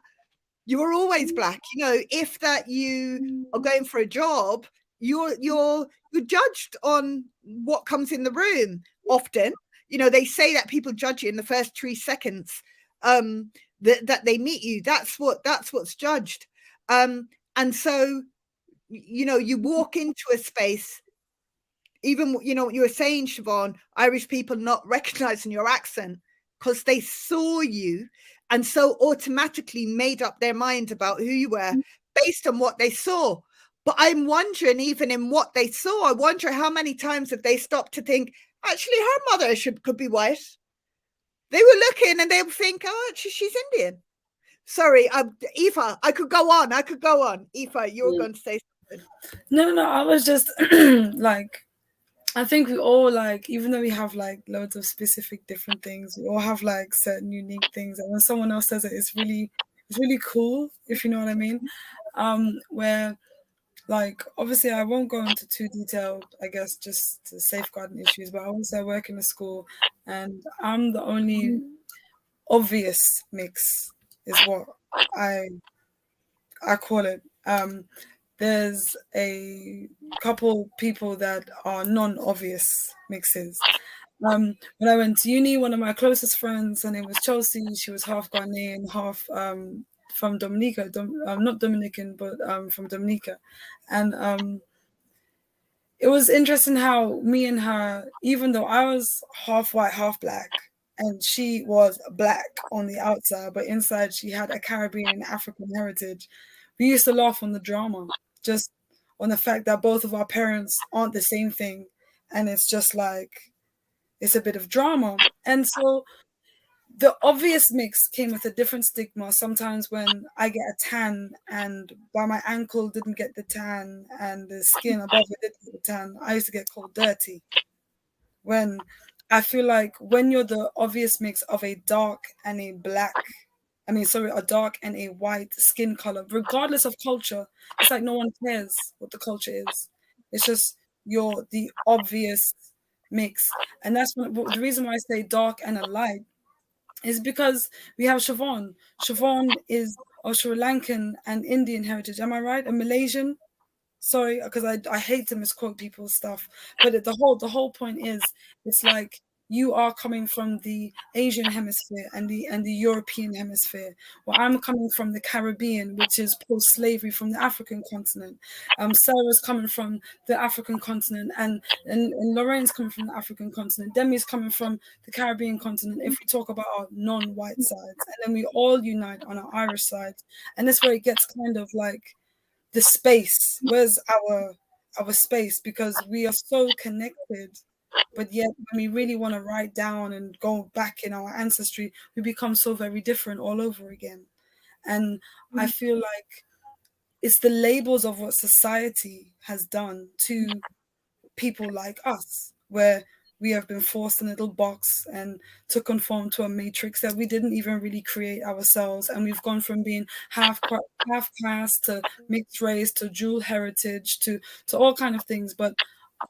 Speaker 1: You were always Black. If that you are going for a job, you're judged on what comes in the room. Often, they say that people judge you in the first 3 seconds that they meet you. That's what's judged. And so, you walk into a space, even, what you were saying, Siobhan, Irish people not recognizing your accent because they saw you and so automatically made up their mind about who you were based on what they saw. But I'm wondering, even in what they saw, I wonder how many times have they stopped to think, actually, her mother could be white. They were looking and they would think, oh, actually, she's Indian. Sorry, Aoife, I could go on. Aoife, you were going to say something.
Speaker 4: No, I was just I think we all like, even though we have like loads of specific different things, we all have like certain unique things. And when someone else says it, it's really cool, if you know what I mean. Where like, obviously I won't go into too detailed, I guess, just safeguarding issues, but obviously I work in a school and I'm the only obvious mix is what I call it. There's a couple people that are non-obvious mixes. When I went to uni, one of my closest friends, her name was Chelsea. She was half Ghanaian, half from Dominica. Not Dominican, but from Dominica. And it was interesting how me and her, even though I was half white, half black, and she was black on the outside, but inside she had a Caribbean African heritage, we used to laugh on the drama, just on the fact that both of our parents aren't the same thing. And it's just like, it's a bit of drama. And so the obvious mix came with a different stigma. Sometimes when I get a tan and by my ankle didn't get the tan and the skin above it didn't get the tan, I used to get called dirty. When I feel like when you're the obvious mix of a dark and a a dark and a white skin color, regardless of culture, it's like no one cares what the culture is. It's just you're the obvious mix. And that's the reason why I say dark and a light is because we have Siobhan. Siobhan is of Sri Lankan and Indian heritage. Am I right? A Malaysian? Sorry, because I hate to misquote people's stuff. But the whole point is, it's like you are coming from the Asian hemisphere and the European hemisphere. Well, I'm coming from the Caribbean, which is post-slavery from the African continent. Sarah's coming from the African continent, and Lorraine's coming from the African continent. Demi's coming from the Caribbean continent. If we talk about our non-white sides, and then we all unite on our Irish side, and that's where it gets kind of like the space. Where's our space? Because we are so connected. But yet, when we really want to write down and go back in our ancestry, we become so very different all over again. And I feel like it's the labels of what society has done to people like us, where we have been forced in a little box and to conform to a matrix that we didn't even really create ourselves. And we've gone from being half caste to mixed race to dual heritage to all kind of things. But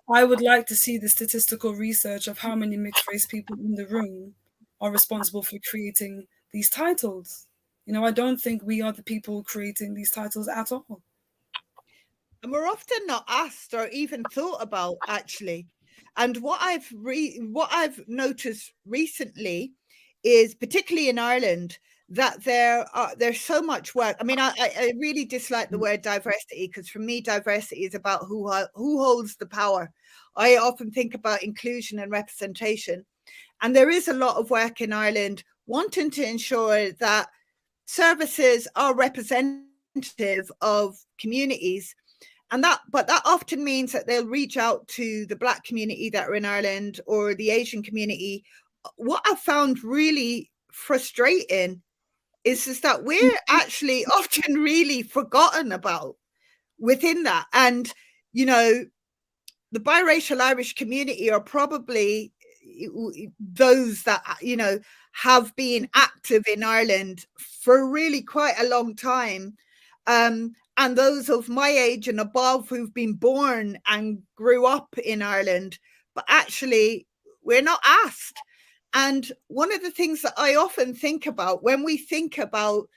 Speaker 4: I would like to see the statistical research of how many mixed race people in the room are responsible for creating these titles. You know, I don't think we are the people creating these titles at all.
Speaker 1: And we're often not asked or even thought about, actually. And what I've noticed recently is, particularly in Ireland, that there's so much work. I mean, I really dislike the word diversity, because for me, diversity is about who holds the power. I often think about inclusion and representation. And there is a lot of work in Ireland wanting to ensure that services are representative of communities. But that often means that they'll reach out to the Black community that are in Ireland or the Asian community. What I found really frustrating is that we're actually often really forgotten about within that. And, you know, the biracial Irish community are probably those that, you know, have been active in Ireland for really quite a long time. And those of my age and above who've been born and grew up in Ireland, but actually we're not asked. And one of the things that I often think about when we think about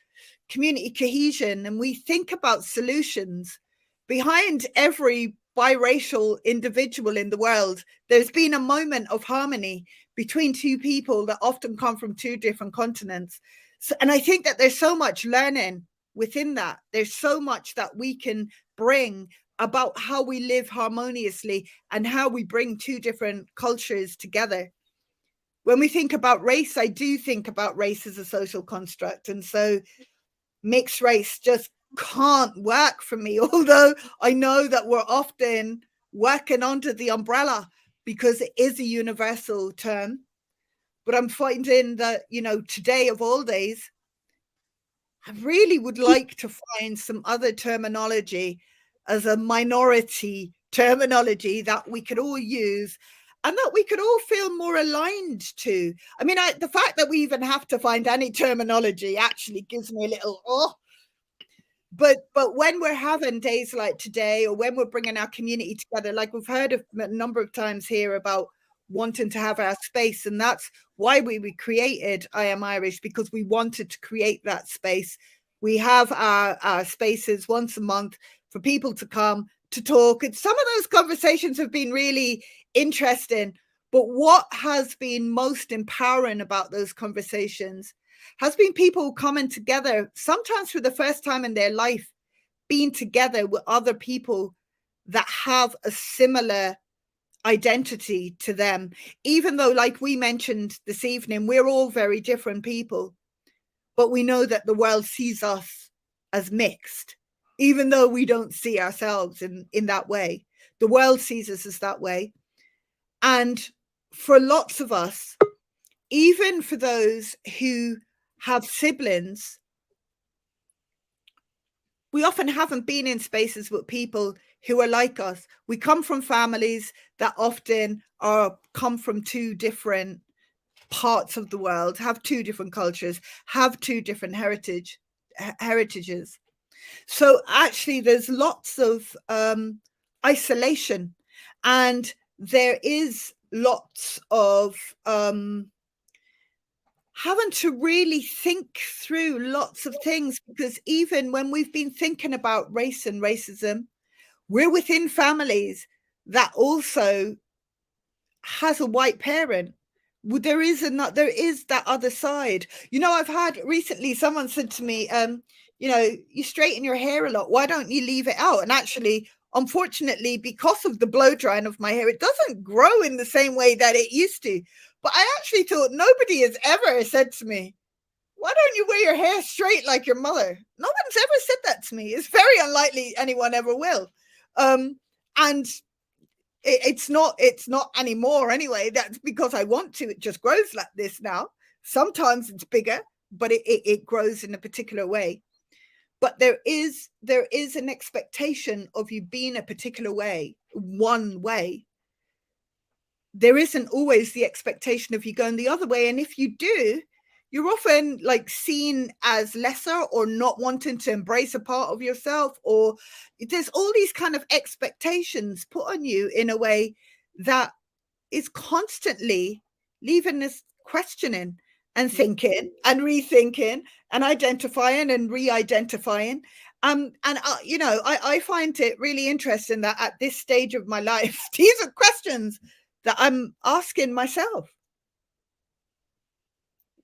Speaker 1: community cohesion and we think about solutions, behind every biracial individual in the world, there's been a moment of harmony between two people that often come from two different continents. So, and I think that there's so much learning within that. There's so much that we can bring about how we live harmoniously and how we bring two different cultures together. When we think about race, I do think about race as a social construct. And so mixed race just can't work for me, although I know that we're often working under the umbrella because it is a universal term. But I'm finding that, you know, today of all days, I really would like to find some other terminology as a minority terminology that we could all use and that we could all feel more aligned to. I mean, the fact that we even have to find any terminology actually gives me a little, oh. But when we're having days like today, or when we're bringing our community together, like we've heard a number of times here about wanting to have our space, and that's why we created I Am Irish, because we wanted to create that space. We have our spaces once a month for people to come to talk, and some of those conversations have been really interesting. But what has been most empowering about those conversations has been people coming together, sometimes for the first time in their life, being together with other people that have a similar identity to them. Even though, like we mentioned this evening, we're all very different people, but we know that the world sees us as mixed, even though we don't see ourselves in that way. The world sees us as that way. And for lots of us, even for those who have siblings, we often haven't been in spaces with people who are like us. We come from families that often come from two different parts of the world, have two different cultures, have two different heritages. So actually there's lots of isolation, and there is lots of having to really think through lots of things, because even when we've been thinking about race and racism, we're within families that also has a white parent. There is that other side. You know, I've had recently, someone said to me, you know, you straighten your hair a lot, why don't you leave it out? And actually, unfortunately, because of the blow drying of my hair, it doesn't grow in the same way that it used to. But I actually thought, nobody has ever said to me, why don't you wear your hair straight like your mother? No one's ever said that to me. It's very unlikely anyone ever will. And it's not anymore anyway. That's because I want to. It just grows like this now. Sometimes it's bigger, but it grows in a particular way. But there is an expectation of you being a particular way, one way. There isn't always the expectation of you going the other way. And if you do, you're often like seen as lesser, or not wanting to embrace a part of yourself, or there's all these kind of expectations put on you in a way that is constantly leaving us questioning and thinking and rethinking and identifying and re-identifying. You know, I find it really interesting that at this stage of my life, these are questions that I'm asking myself.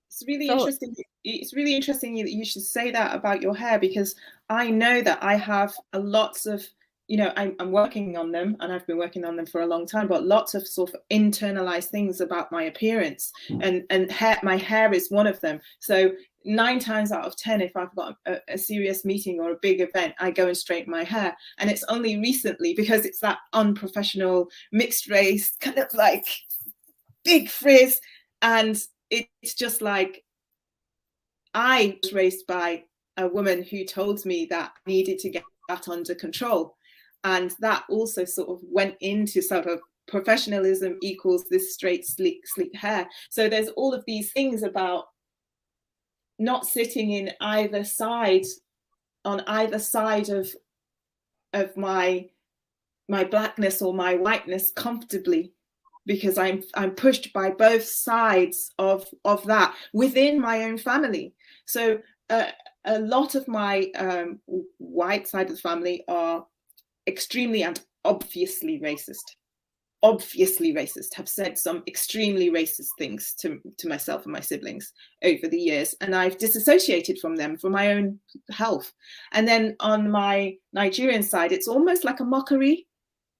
Speaker 2: It's really interesting. It's really interesting that you should say that about your hair, because I know that I have lots of, you know, I'm working on them, and I've been working on them for a long time, but lots of sort of internalized things about my appearance, and my hair is one of them. So 9 times out of 10, if I've got a serious meeting or a big event, I go and straighten my hair. And it's only recently, because it's that unprofessional mixed race kind of like big frizz, and it's just like, I was raised by a woman who told me that I needed to get that under control. And that also sort of went into sort of professionalism equals this straight, sleek hair. So there's all of these things about not sitting in either side, on either side of my blackness or my whiteness comfortably, because I'm pushed by both sides of that within my own family. So a lot of my white side of the family are extremely and obviously racist, have said some extremely racist things to myself and my siblings over the years, and I've disassociated from them for my own health. And then on my Nigerian side, it's almost like a mockery.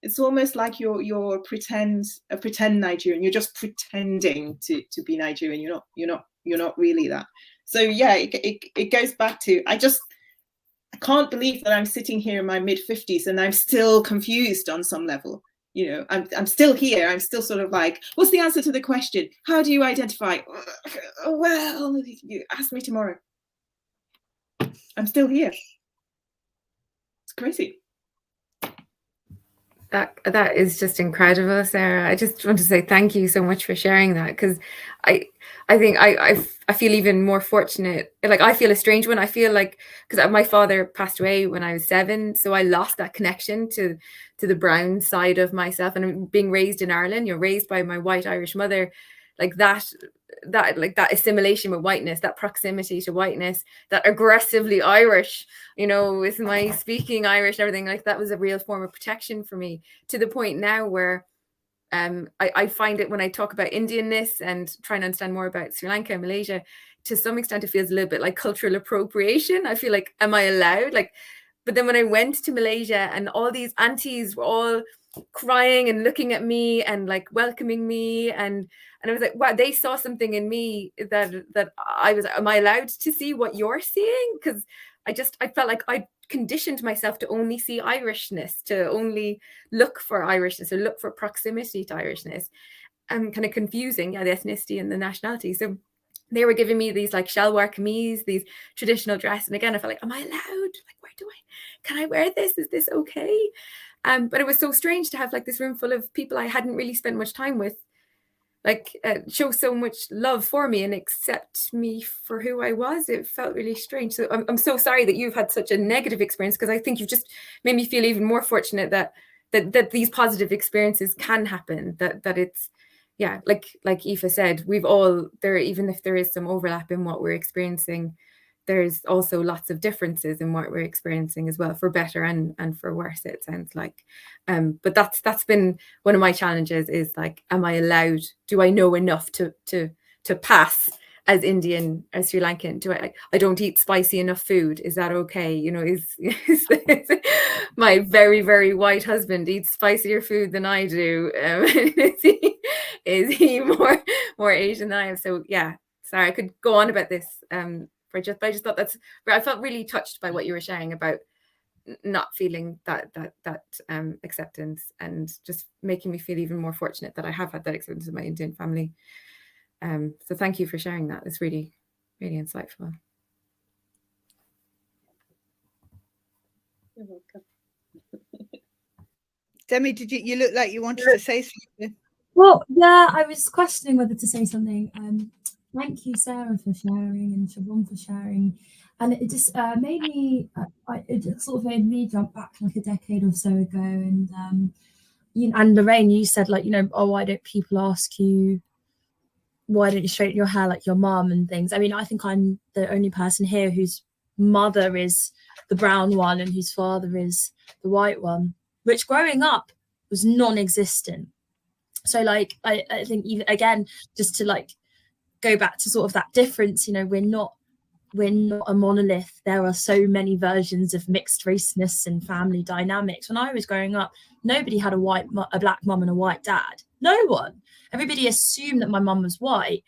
Speaker 2: It's almost like you're a pretend Nigerian. You're just pretending to be Nigerian. You're not really that. So yeah, it goes back to, I can't believe that I'm sitting here in my mid-50s and I'm still confused on some level. You know, I'm still here. I'm still sort of like, what's the answer to the question? How do you identify? Well, you ask me tomorrow. I'm still here. It's crazy.
Speaker 5: That is just incredible, Sarah. I just want to say thank you so much for sharing that, because I think I feel even more fortunate. Like, I feel a strange one. I feel like, because my father passed away when I was 7, so I lost that connection to the brown side of myself. And being raised in Ireland, you're raised by my white Irish mother, like that assimilation with whiteness, that proximity to whiteness, that aggressively Irish, with my speaking Irish and everything, like that was a real form of protection for me, to the point now where I find it when I talk about Indianness and trying to understand more about Sri Lanka and Malaysia, to some extent it feels a little bit like cultural appropriation. I feel like, am I allowed? But then when I went to Malaysia and all these aunties were all crying and looking at me and like welcoming me, and I was like, wow, they saw something in me that I was, am I allowed to see what you're seeing? Because I felt like I conditioned myself to only see Irishness, to only look for Irishness or look for proximity to Irishness, and kind of confusing the ethnicity and the nationality. So they were giving me these like shalwar kameez, these traditional dress, and again I felt like, am I allowed? Like, can I wear this? Is this okay? But it was so strange to have like this room full of people I hadn't really spent much time with, like show so much love for me and accept me for who I was. It felt really strange. So I'm so sorry that you've had such a negative experience, because I think you've just made me feel even more fortunate that these positive experiences can happen, that it's, yeah, like Aoife said, we've all there, even if there is some overlap in what we're experiencing, there's also lots of differences in what we're experiencing as well, for better and for worse, it sounds like. But that's been one of my challenges, is like, am I allowed, do I know enough to pass as Indian, as Sri Lankan? Do I don't eat spicy enough food? Is that okay? Is my very, very white husband eats spicier food than I do? Is he more Asian than I am? So yeah, sorry, I could go on about this. But I just thought I felt really touched by what you were sharing about not feeling that acceptance, and just making me feel even more fortunate that I have had that acceptance of my Indian family. So thank you for sharing that. It's really, really insightful.
Speaker 2: You're welcome.
Speaker 1: Demi, you look like you wanted to say something?
Speaker 3: Well, yeah, I was questioning whether to say something. Thank you, Sarah, for sharing, and Siobhan for sharing. And it just made me, it just sort of made me jump back like a decade or so ago. And, and Lorraine, you said like, oh, why don't people ask you, why don't you straighten your hair like your mum and things? I mean, I think I'm the only person here whose mother is the brown one and whose father is the white one, which growing up was non-existent. So like, I think even again, just to like go back to sort of that difference, we're not a monolith. There are so many versions of mixed raceness and family dynamics. When I was growing up, nobody had a black mum and a white dad. No one. Everybody assumed that my mum was white.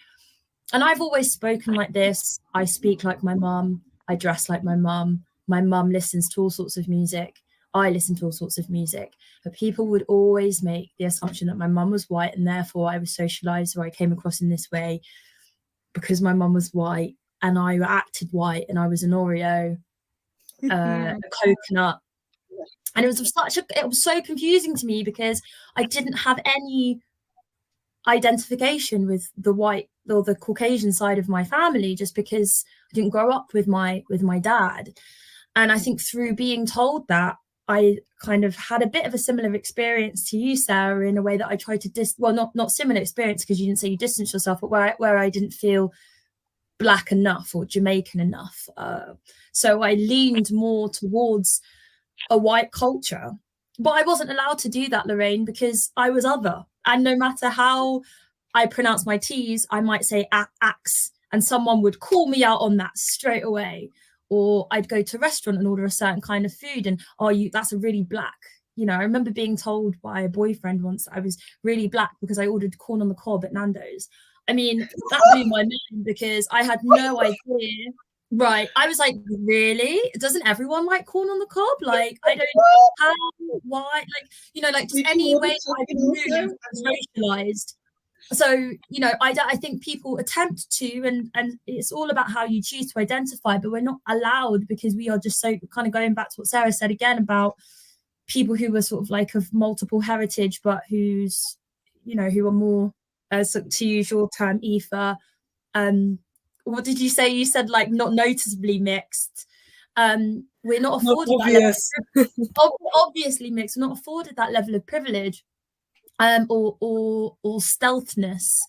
Speaker 3: And I've always spoken like this. I speak like my mum. I dress like my mum. My mum listens to all sorts of music. I listen to all sorts of music. But people would always make the assumption that my mum was white, and therefore I was socialized, or I came across in this way because my mum was white and I acted white and I was an Oreo, a coconut. And it was so confusing to me, because I didn't have any identification with the white or the Caucasian side of my family, just because I didn't grow up with my dad. And I think through being told that, I kind of had a bit of a similar experience to you, Sarah, in a way that I tried to not similar experience, because you didn't say you distanced yourself, but where I didn't feel Black enough or Jamaican enough. So I leaned more towards a white culture, but I wasn't allowed to do that, Lorraine, because I was other. And no matter how I pronounce my T's, I might say axe, and someone would call me out on that straight away. Or I'd go to a restaurant and order a certain kind of food, and that's a really black. I remember being told by a boyfriend once that I was really black because I ordered corn on the cob at Nando's. I mean, that blew my mind, because I had no idea. Right. I was like, really? Doesn't everyone like corn on the cob? Like, I don't know how, why, like just any way I've been socialized. So, I think people attempt to, and it's all about how you choose to identify, but we're not allowed, because we are just so kind of going back to what Sarah said again about people who were sort of like of multiple heritage, but who's, who are more, to use your term, Aoife, what did you say? You said like not noticeably mixed. We're not afforded obviously mixed. We're not afforded that level of privilege, or stealthness.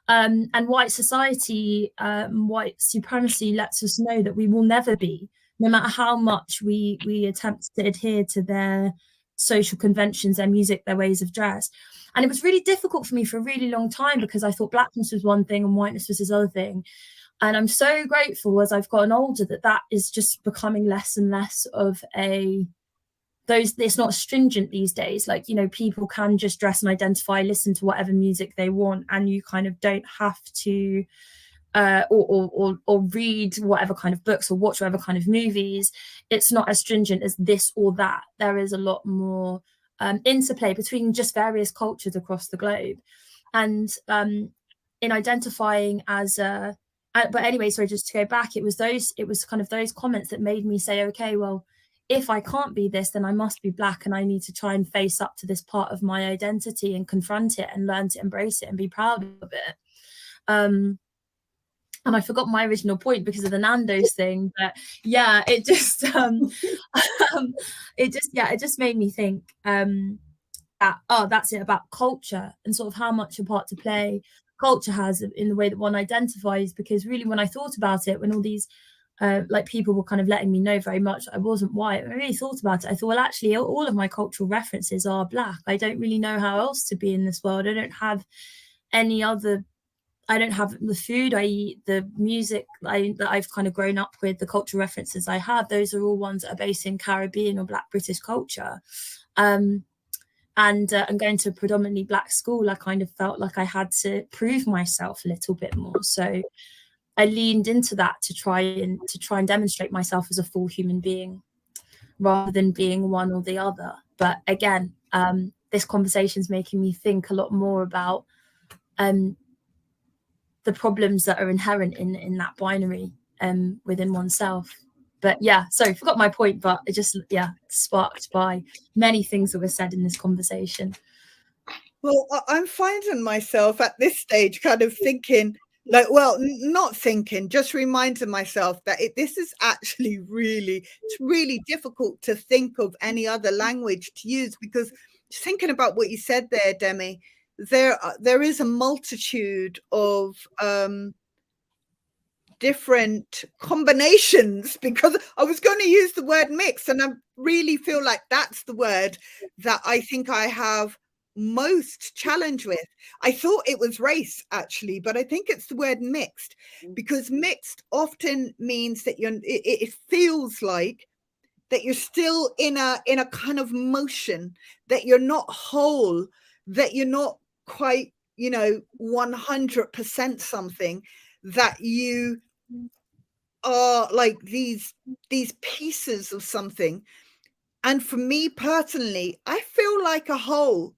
Speaker 3: And white society, white supremacy lets us know that we will never be, no matter how much we attempt to adhere to their social conventions, their music, their ways of dress. And it was really difficult for me for a really long time, because I thought blackness was one thing and whiteness was this other thing. And I'm so grateful as I've gotten older that is just becoming less and less of it's not stringent these days. Like, people can just dress and identify, listen to whatever music they want, and you kind of don't have to or read whatever kind of books or watch whatever kind of movies. It's not as stringent as this or that. There is a lot more interplay between just various cultures across the globe. And in identifying as but anyway, sorry, just to go back, it was kind of those comments that made me say, okay, well, if I can't be this, then I must be black, and I need to try and face up to this part of my identity and confront it and learn to embrace it and be proud of it. And I forgot my original point because of the Nando's thing, but yeah, it just it just made me think that's it, about culture and sort of how much a part to play culture has in the way that one identifies. Because really, when I thought about it, when all these like people were kind of letting me know very much I wasn't white, I really thought about it. I thought, well, actually, all of my cultural references are black. I don't really know how else to be in this world. I don't have the food I eat, the music that I've kind of grown up with, the cultural references I have. Those are all ones that are based in Caribbean or Black British culture. And going to a predominantly black school, I kind of felt like I had to prove myself a little bit more. So I leaned into that to try and demonstrate myself as a full human being, rather than being one or the other. But again, this conversation is making me think a lot more about the problems that are inherent in that binary within oneself. But yeah, sorry, forgot my point, but it just, sparked by many things that were said in this conversation.
Speaker 1: Well, I'm finding myself at this stage kind of thinking, not thinking, just reminding myself that this is actually it's really difficult to think of any other language to use, because just thinking about what you said there, Demi, there is a multitude of different combinations, because I was going to use the word mix, and I really feel like that's the word that I think I have most challenge with. I thought it was race, actually, but I think it's the word mixed, because mixed often means that it feels like that you're still in a kind of motion, that you're not whole, that you're not quite 100% something, that you are like these pieces of something. And for me personally, I feel like a whole.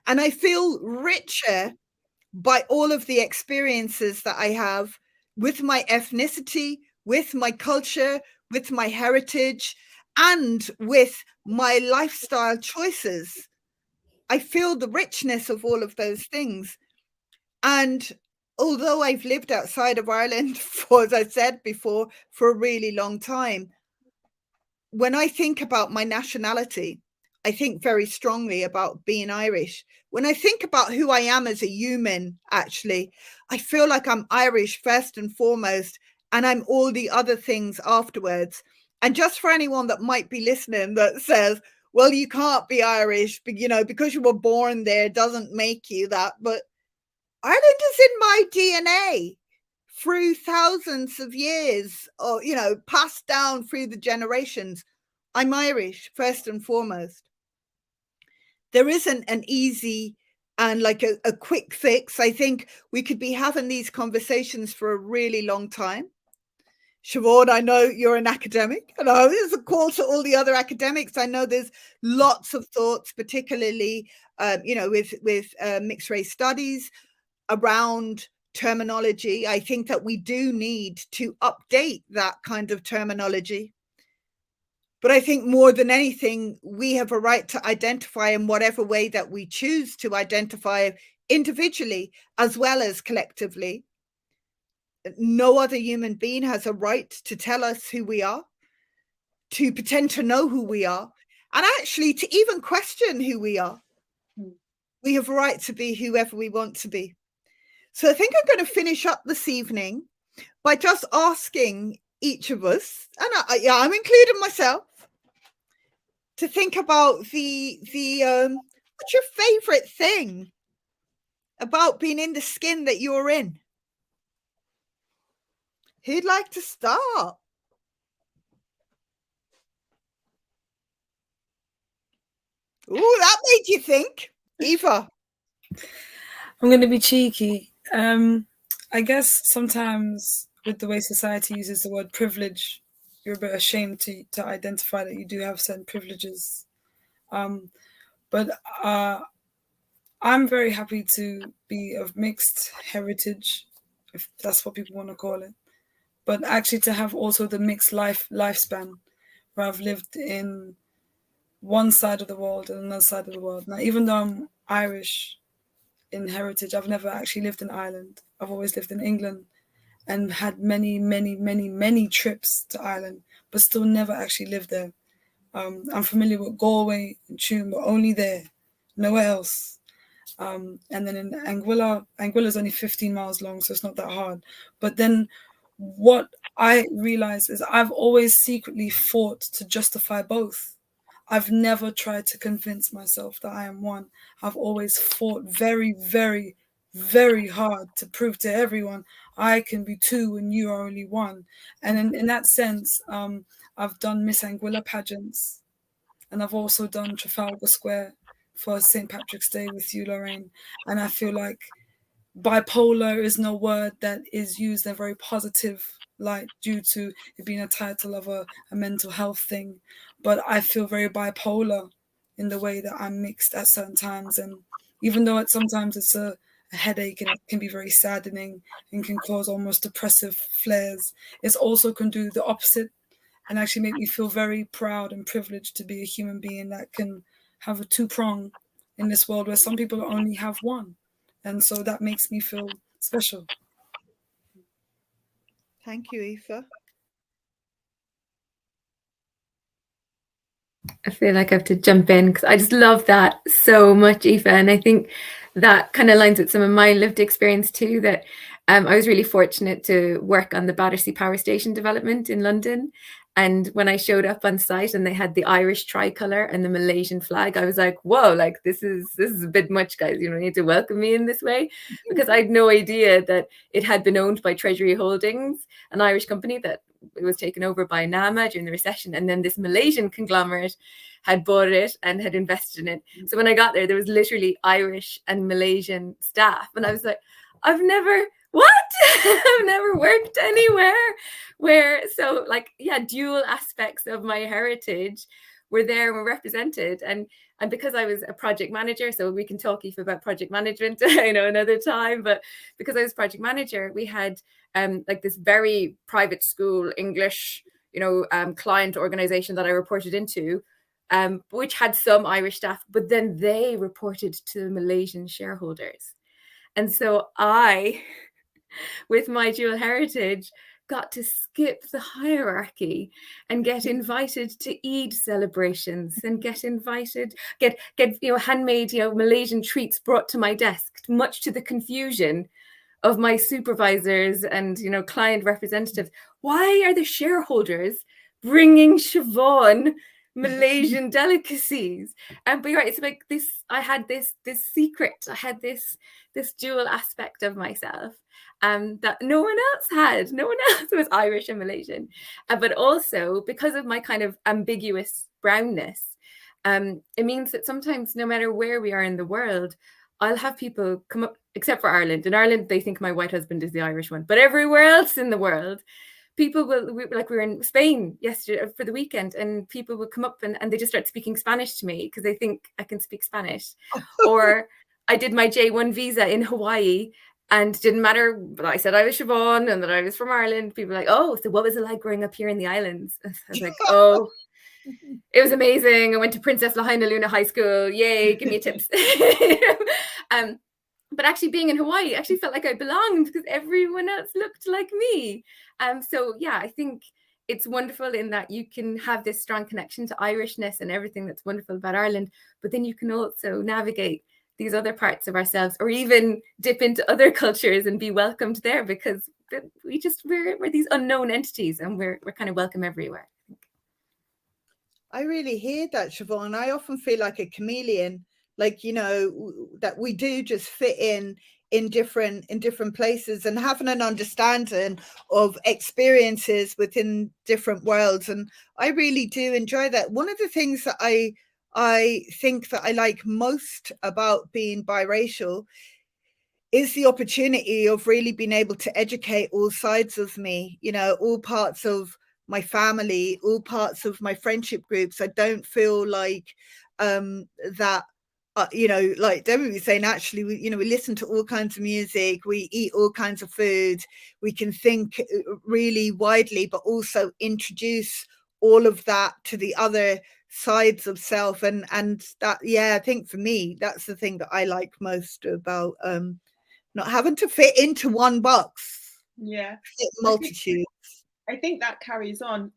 Speaker 1: And I feel richer by all of the experiences that I have with my ethnicity, with my culture, with my heritage, and with my lifestyle choices. I feel the richness of all of those things. And although I've lived outside of Ireland for, as I said before, for a really long time, when I think about my nationality, I think very strongly about being Irish. When I think about who I am as a human, actually, I feel like I'm Irish first and foremost, and I'm all the other things afterwards. And just for anyone that might be listening that says, well, you can't be Irish, because you were born there doesn't make you that. But Ireland is in my DNA through thousands of years, or, passed down through the generations. I'm Irish first and foremost. There isn't an easy and like a quick fix. I think we could be having these conversations for a really long time. Siobhan, I know you're an academic, and there's a call to all the other academics. I know there's lots of thoughts, particularly, with mixed race studies around terminology. I think that we do need to update that kind of terminology. But I think more than anything, we have a right to identify in whatever way that we choose to identify individually as well as collectively. No other human being has a right to tell us who we are, to pretend to know who we are, and actually to even question who we are. We have a right to be whoever we want to be. So I think I'm going to finish up this evening by just asking each of us, and I'm including myself, to think about what's your favorite thing about being in the skin that you're in? Who'd like to start? Oh, that made you think. Eva.
Speaker 4: I'm going to be cheeky. I guess sometimes with the way society uses the word privilege, you're a bit ashamed to identify that you do have certain privileges. But I'm very happy to be of mixed heritage, if that's what people want to call it. But actually to have also the mixed lifespan, where I've lived in one side of the world and another side of the world. Now, even though I'm Irish in heritage, I've never actually lived in Ireland. I've always lived in England and had many trips to Ireland, but still never actually lived there. I'm familiar with Galway and Tuam, but only there, nowhere else. And then in Anguilla is only 15 miles long, so it's not that hard. But then what I realized is I've always secretly fought to justify both. I've never tried to convince myself that I am one. I've always fought very, very, very hard to prove to everyone I can be two and you are only one. And in that sense, I've done Miss Anguilla pageants, and I've also done Trafalgar Square for St. Patrick's Day with you, Lorraine. And I feel like bipolar is no word that is used in a very positive light due to it being a title of a mental health thing. But I feel very bipolar in the way that I'm mixed at certain times. And even though sometimes it's a headache and it can be very saddening and can cause almost depressive flares, it also can do the opposite and actually make me feel very proud and privileged to be a human being that can have a two-prong in this world where some people only have one. And so that makes me feel special.
Speaker 1: Thank you, Aoife.
Speaker 5: I feel like I have to jump in because I just love that so much, Aoife. And I think that kind of lines with some of my lived experience too, that I was really fortunate to work on the Battersea Power Station development in London. And when I showed up on site and they had the Irish tricolour and the Malaysian flag, I was like, whoa, like this is a bit much, guys. You don't need to welcome me in this way, because I had no idea that it had been owned by Treasury Holdings, an Irish company that it was taken over by NAMA during the recession. And then this Malaysian conglomerate had bought it and had invested in it. So when I got there was literally Irish and Malaysian staff. And I was like, I've never worked anywhere where, so like, yeah, dual aspects of my heritage were there and were represented. And because I was a project manager, so we can talk Aoife about project management, another time, but because I was project manager, we had like this very private school English, client organization that I reported into, which had some Irish staff, but then they reported to Malaysian shareholders. And so I, with my dual heritage, got to skip the hierarchy and get invited to Eid celebrations and get handmade Malaysian treats brought to my desk, much to the confusion of my supervisors and client representatives. Why are the shareholders bringing Siobhan Malaysian delicacies? But you're right, it's like this. I had this secret. I had this dual aspect of myself that no one else had. No one else was Irish and Malaysian. But also because of my kind of ambiguous brownness, it means that sometimes, no matter where we are in the world, I'll have people come up, except for Ireland. In Ireland, they think my white husband is the Irish one. But everywhere else in the world, people we were in Spain yesterday for the weekend, and people would come up and they just start speaking Spanish to me because they think I can speak Spanish. Or I did my J1 visa in Hawaii, and didn't matter, but I said I was Siobhan and that I was from Ireland. People were like, oh, so what was it like growing up here in the islands? I was like, oh, it was amazing. I went to Princess Lahaina Luna High School. Yay, give me tips. But actually being in Hawaii, I actually felt like I belonged because everyone else looked like me. So yeah, I think it's wonderful in that you can have this strong connection to Irishness and everything that's wonderful about Ireland, but then you can also navigate these other parts of ourselves, or even dip into other cultures and be welcomed there, because we're these unknown entities, and we're kind of welcome everywhere.
Speaker 1: I really hear that, Siobhan. I often feel like a chameleon, like, you know, that we do just fit in different places, and having an understanding of experiences within different worlds. And I really do enjoy that. One of the things that I think that I like most about being biracial is the opportunity of really being able to educate all sides of me, you know, all parts of my family, all parts of my friendship groups. I don't feel like that, you know, like Demi was saying, actually, we listen to all kinds of music, we eat all kinds of food, we can think really widely, but also introduce all of that to the other sides of self. And that, yeah, I think for me, that's the thing that I like most about not having to fit into one box.
Speaker 2: Yeah.
Speaker 1: Multitudes.
Speaker 2: I think that carries on.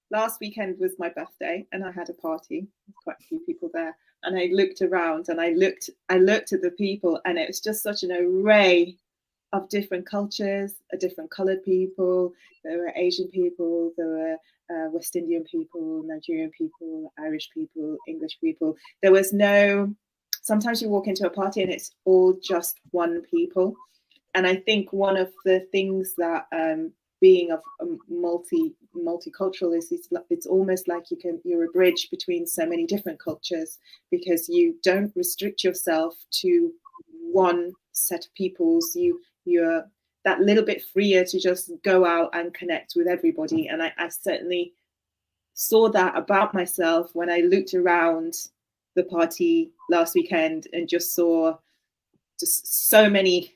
Speaker 2: Last weekend was my birthday and I had a party. There's quite a few people there. And I looked around and I looked at the people, and it was just such an array of different cultures, different coloured people. There were Asian people, there were West Indian people, Nigerian people, Irish people, English people. There was no, sometimes you walk into a party and it's all just one people. And I think one of the things that being of multicultural is it's almost like you're a bridge between so many different cultures, because you don't restrict yourself to one set of peoples. You're that little bit freer to just go out and connect with everybody. And I certainly saw that about myself when I looked around the party last weekend and just saw just so many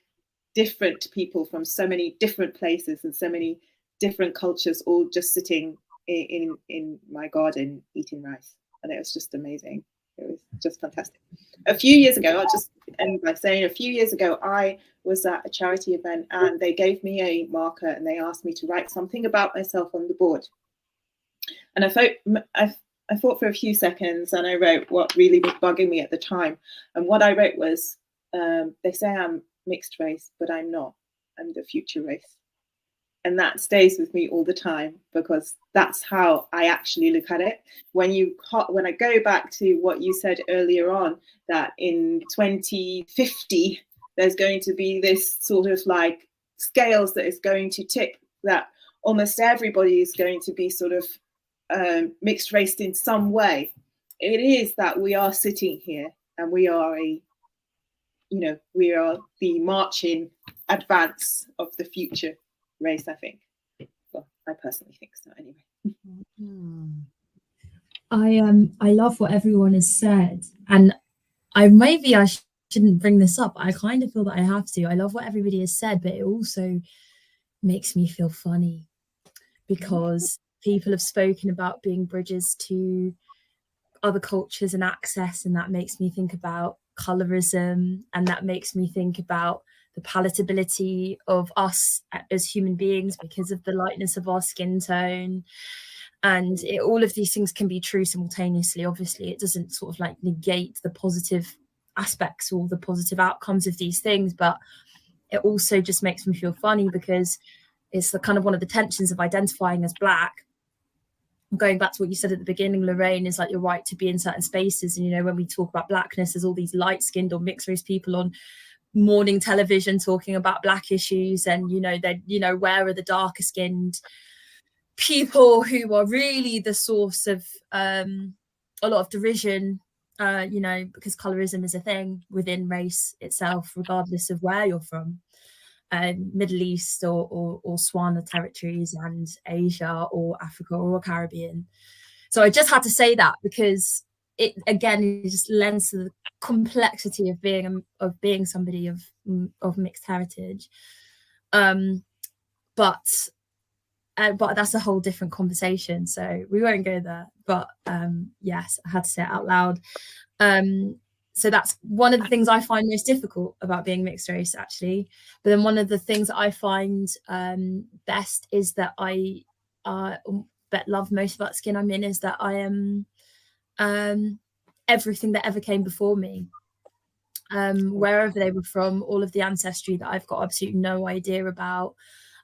Speaker 2: different people from so many different places and so many different cultures, all just sitting in my garden eating rice. And it was just amazing. It was just fantastic. A few years ago, I'll just end by saying, a few years ago, I was at a charity event and they gave me a marker and they asked me to write something about myself on the board. And I thought for a few seconds and I wrote what really was bugging me at the time. And what I wrote was, they say I'm mixed race, but I'm not. I'm the future race. And that stays with me all the time, because that's how I actually look at it. When I go back to what you said earlier on, that in 2050, there's going to be this sort of like scales that is going to tip, that almost everybody is going to be sort of mixed raced in some way. It is that we are sitting here and we are we are the marching advance of the future race, I think. Well, I personally think so anyway.
Speaker 3: I love what everyone has said, and I shouldn't bring this up. I kind of feel that I have to. I love what everybody has said, but it also makes me feel funny, because people have spoken about being bridges to other cultures and access, and that makes me think about colorism, and that makes me think about the palatability of us as human beings because of the lightness of our skin tone. And all of these things can be true simultaneously. Obviously, it doesn't sort of like negate the positive aspects or the positive outcomes of these things, but it also just makes me feel funny, because it's the kind of one of the tensions of identifying as Black. Going back to what you said at the beginning, Lorraine, is like your right to be in certain spaces. And, you know, when we talk about Blackness, there's all these light-skinned or mixed race people on morning television talking about Black issues. And, where are the darker skinned people who are really the source of a lot of derision, because colorism is a thing within race itself, regardless of where you're from. Middle East or Swana territories, and Asia or Africa or Caribbean. So I just had to say that, because it just lends to the complexity of being somebody of mixed heritage. But but that's a whole different conversation, so we won't go there. But yes, I had to say it out loud. So that's one of the things I find most difficult about being mixed race, actually. But then one of the things that I find best is that I love most about skin I'm in is that I am everything that ever came before me. Wherever they were from, all of the ancestry that I've got absolutely no idea about.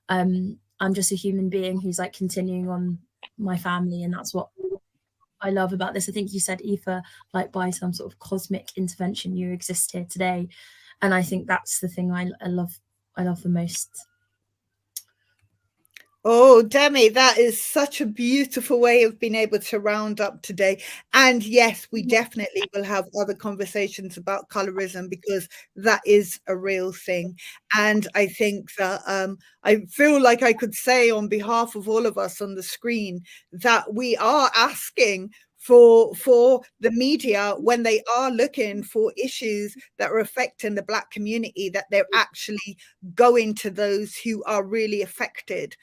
Speaker 3: I'm just a human being who's like continuing on my family, and that's what I love about this. I think you said, Aoife, like by some sort of cosmic intervention, you exist here today, and I think that's the thing I love the most.
Speaker 1: Oh, Demi, that is such a beautiful way of being able to round up today. And yes, we definitely will have other conversations about colorism, because that is a real thing. And I think that I feel like I could say on behalf of all of us on the screen that we are asking for the media, when they are looking for issues that are affecting the Black community, that they're actually going to those who are really affected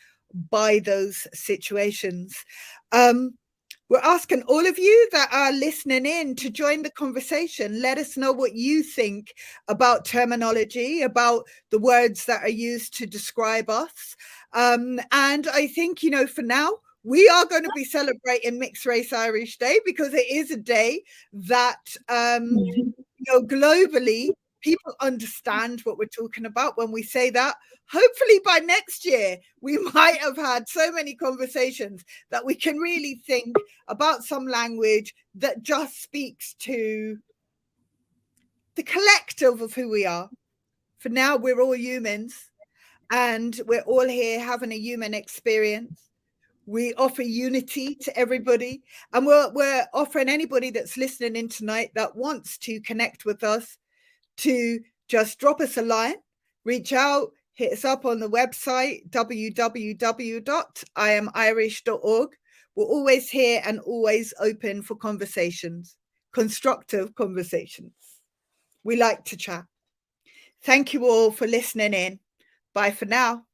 Speaker 1: by those situations. We're asking all of you that are listening in to join the conversation. Let us know what you think about terminology, about the words that are used to describe us. And I think, you know, for now, we are going to be celebrating Mixed Race Irish Day, because it is a day that, you know, globally, people understand what we're talking about when we say that. Hopefully by next year, we might have had so many conversations that we can really think about some language that just speaks to the collective of who we are. For now, we're all humans, and we're all here having a human experience. We offer unity to everybody, and we're offering anybody that's listening in tonight that wants to connect with us to just drop us a line, reach out, hit us up on the website, www.IamIrish.org. We're always here and always open for conversations, constructive conversations. We like to chat. Thank you all for listening in. Bye for now.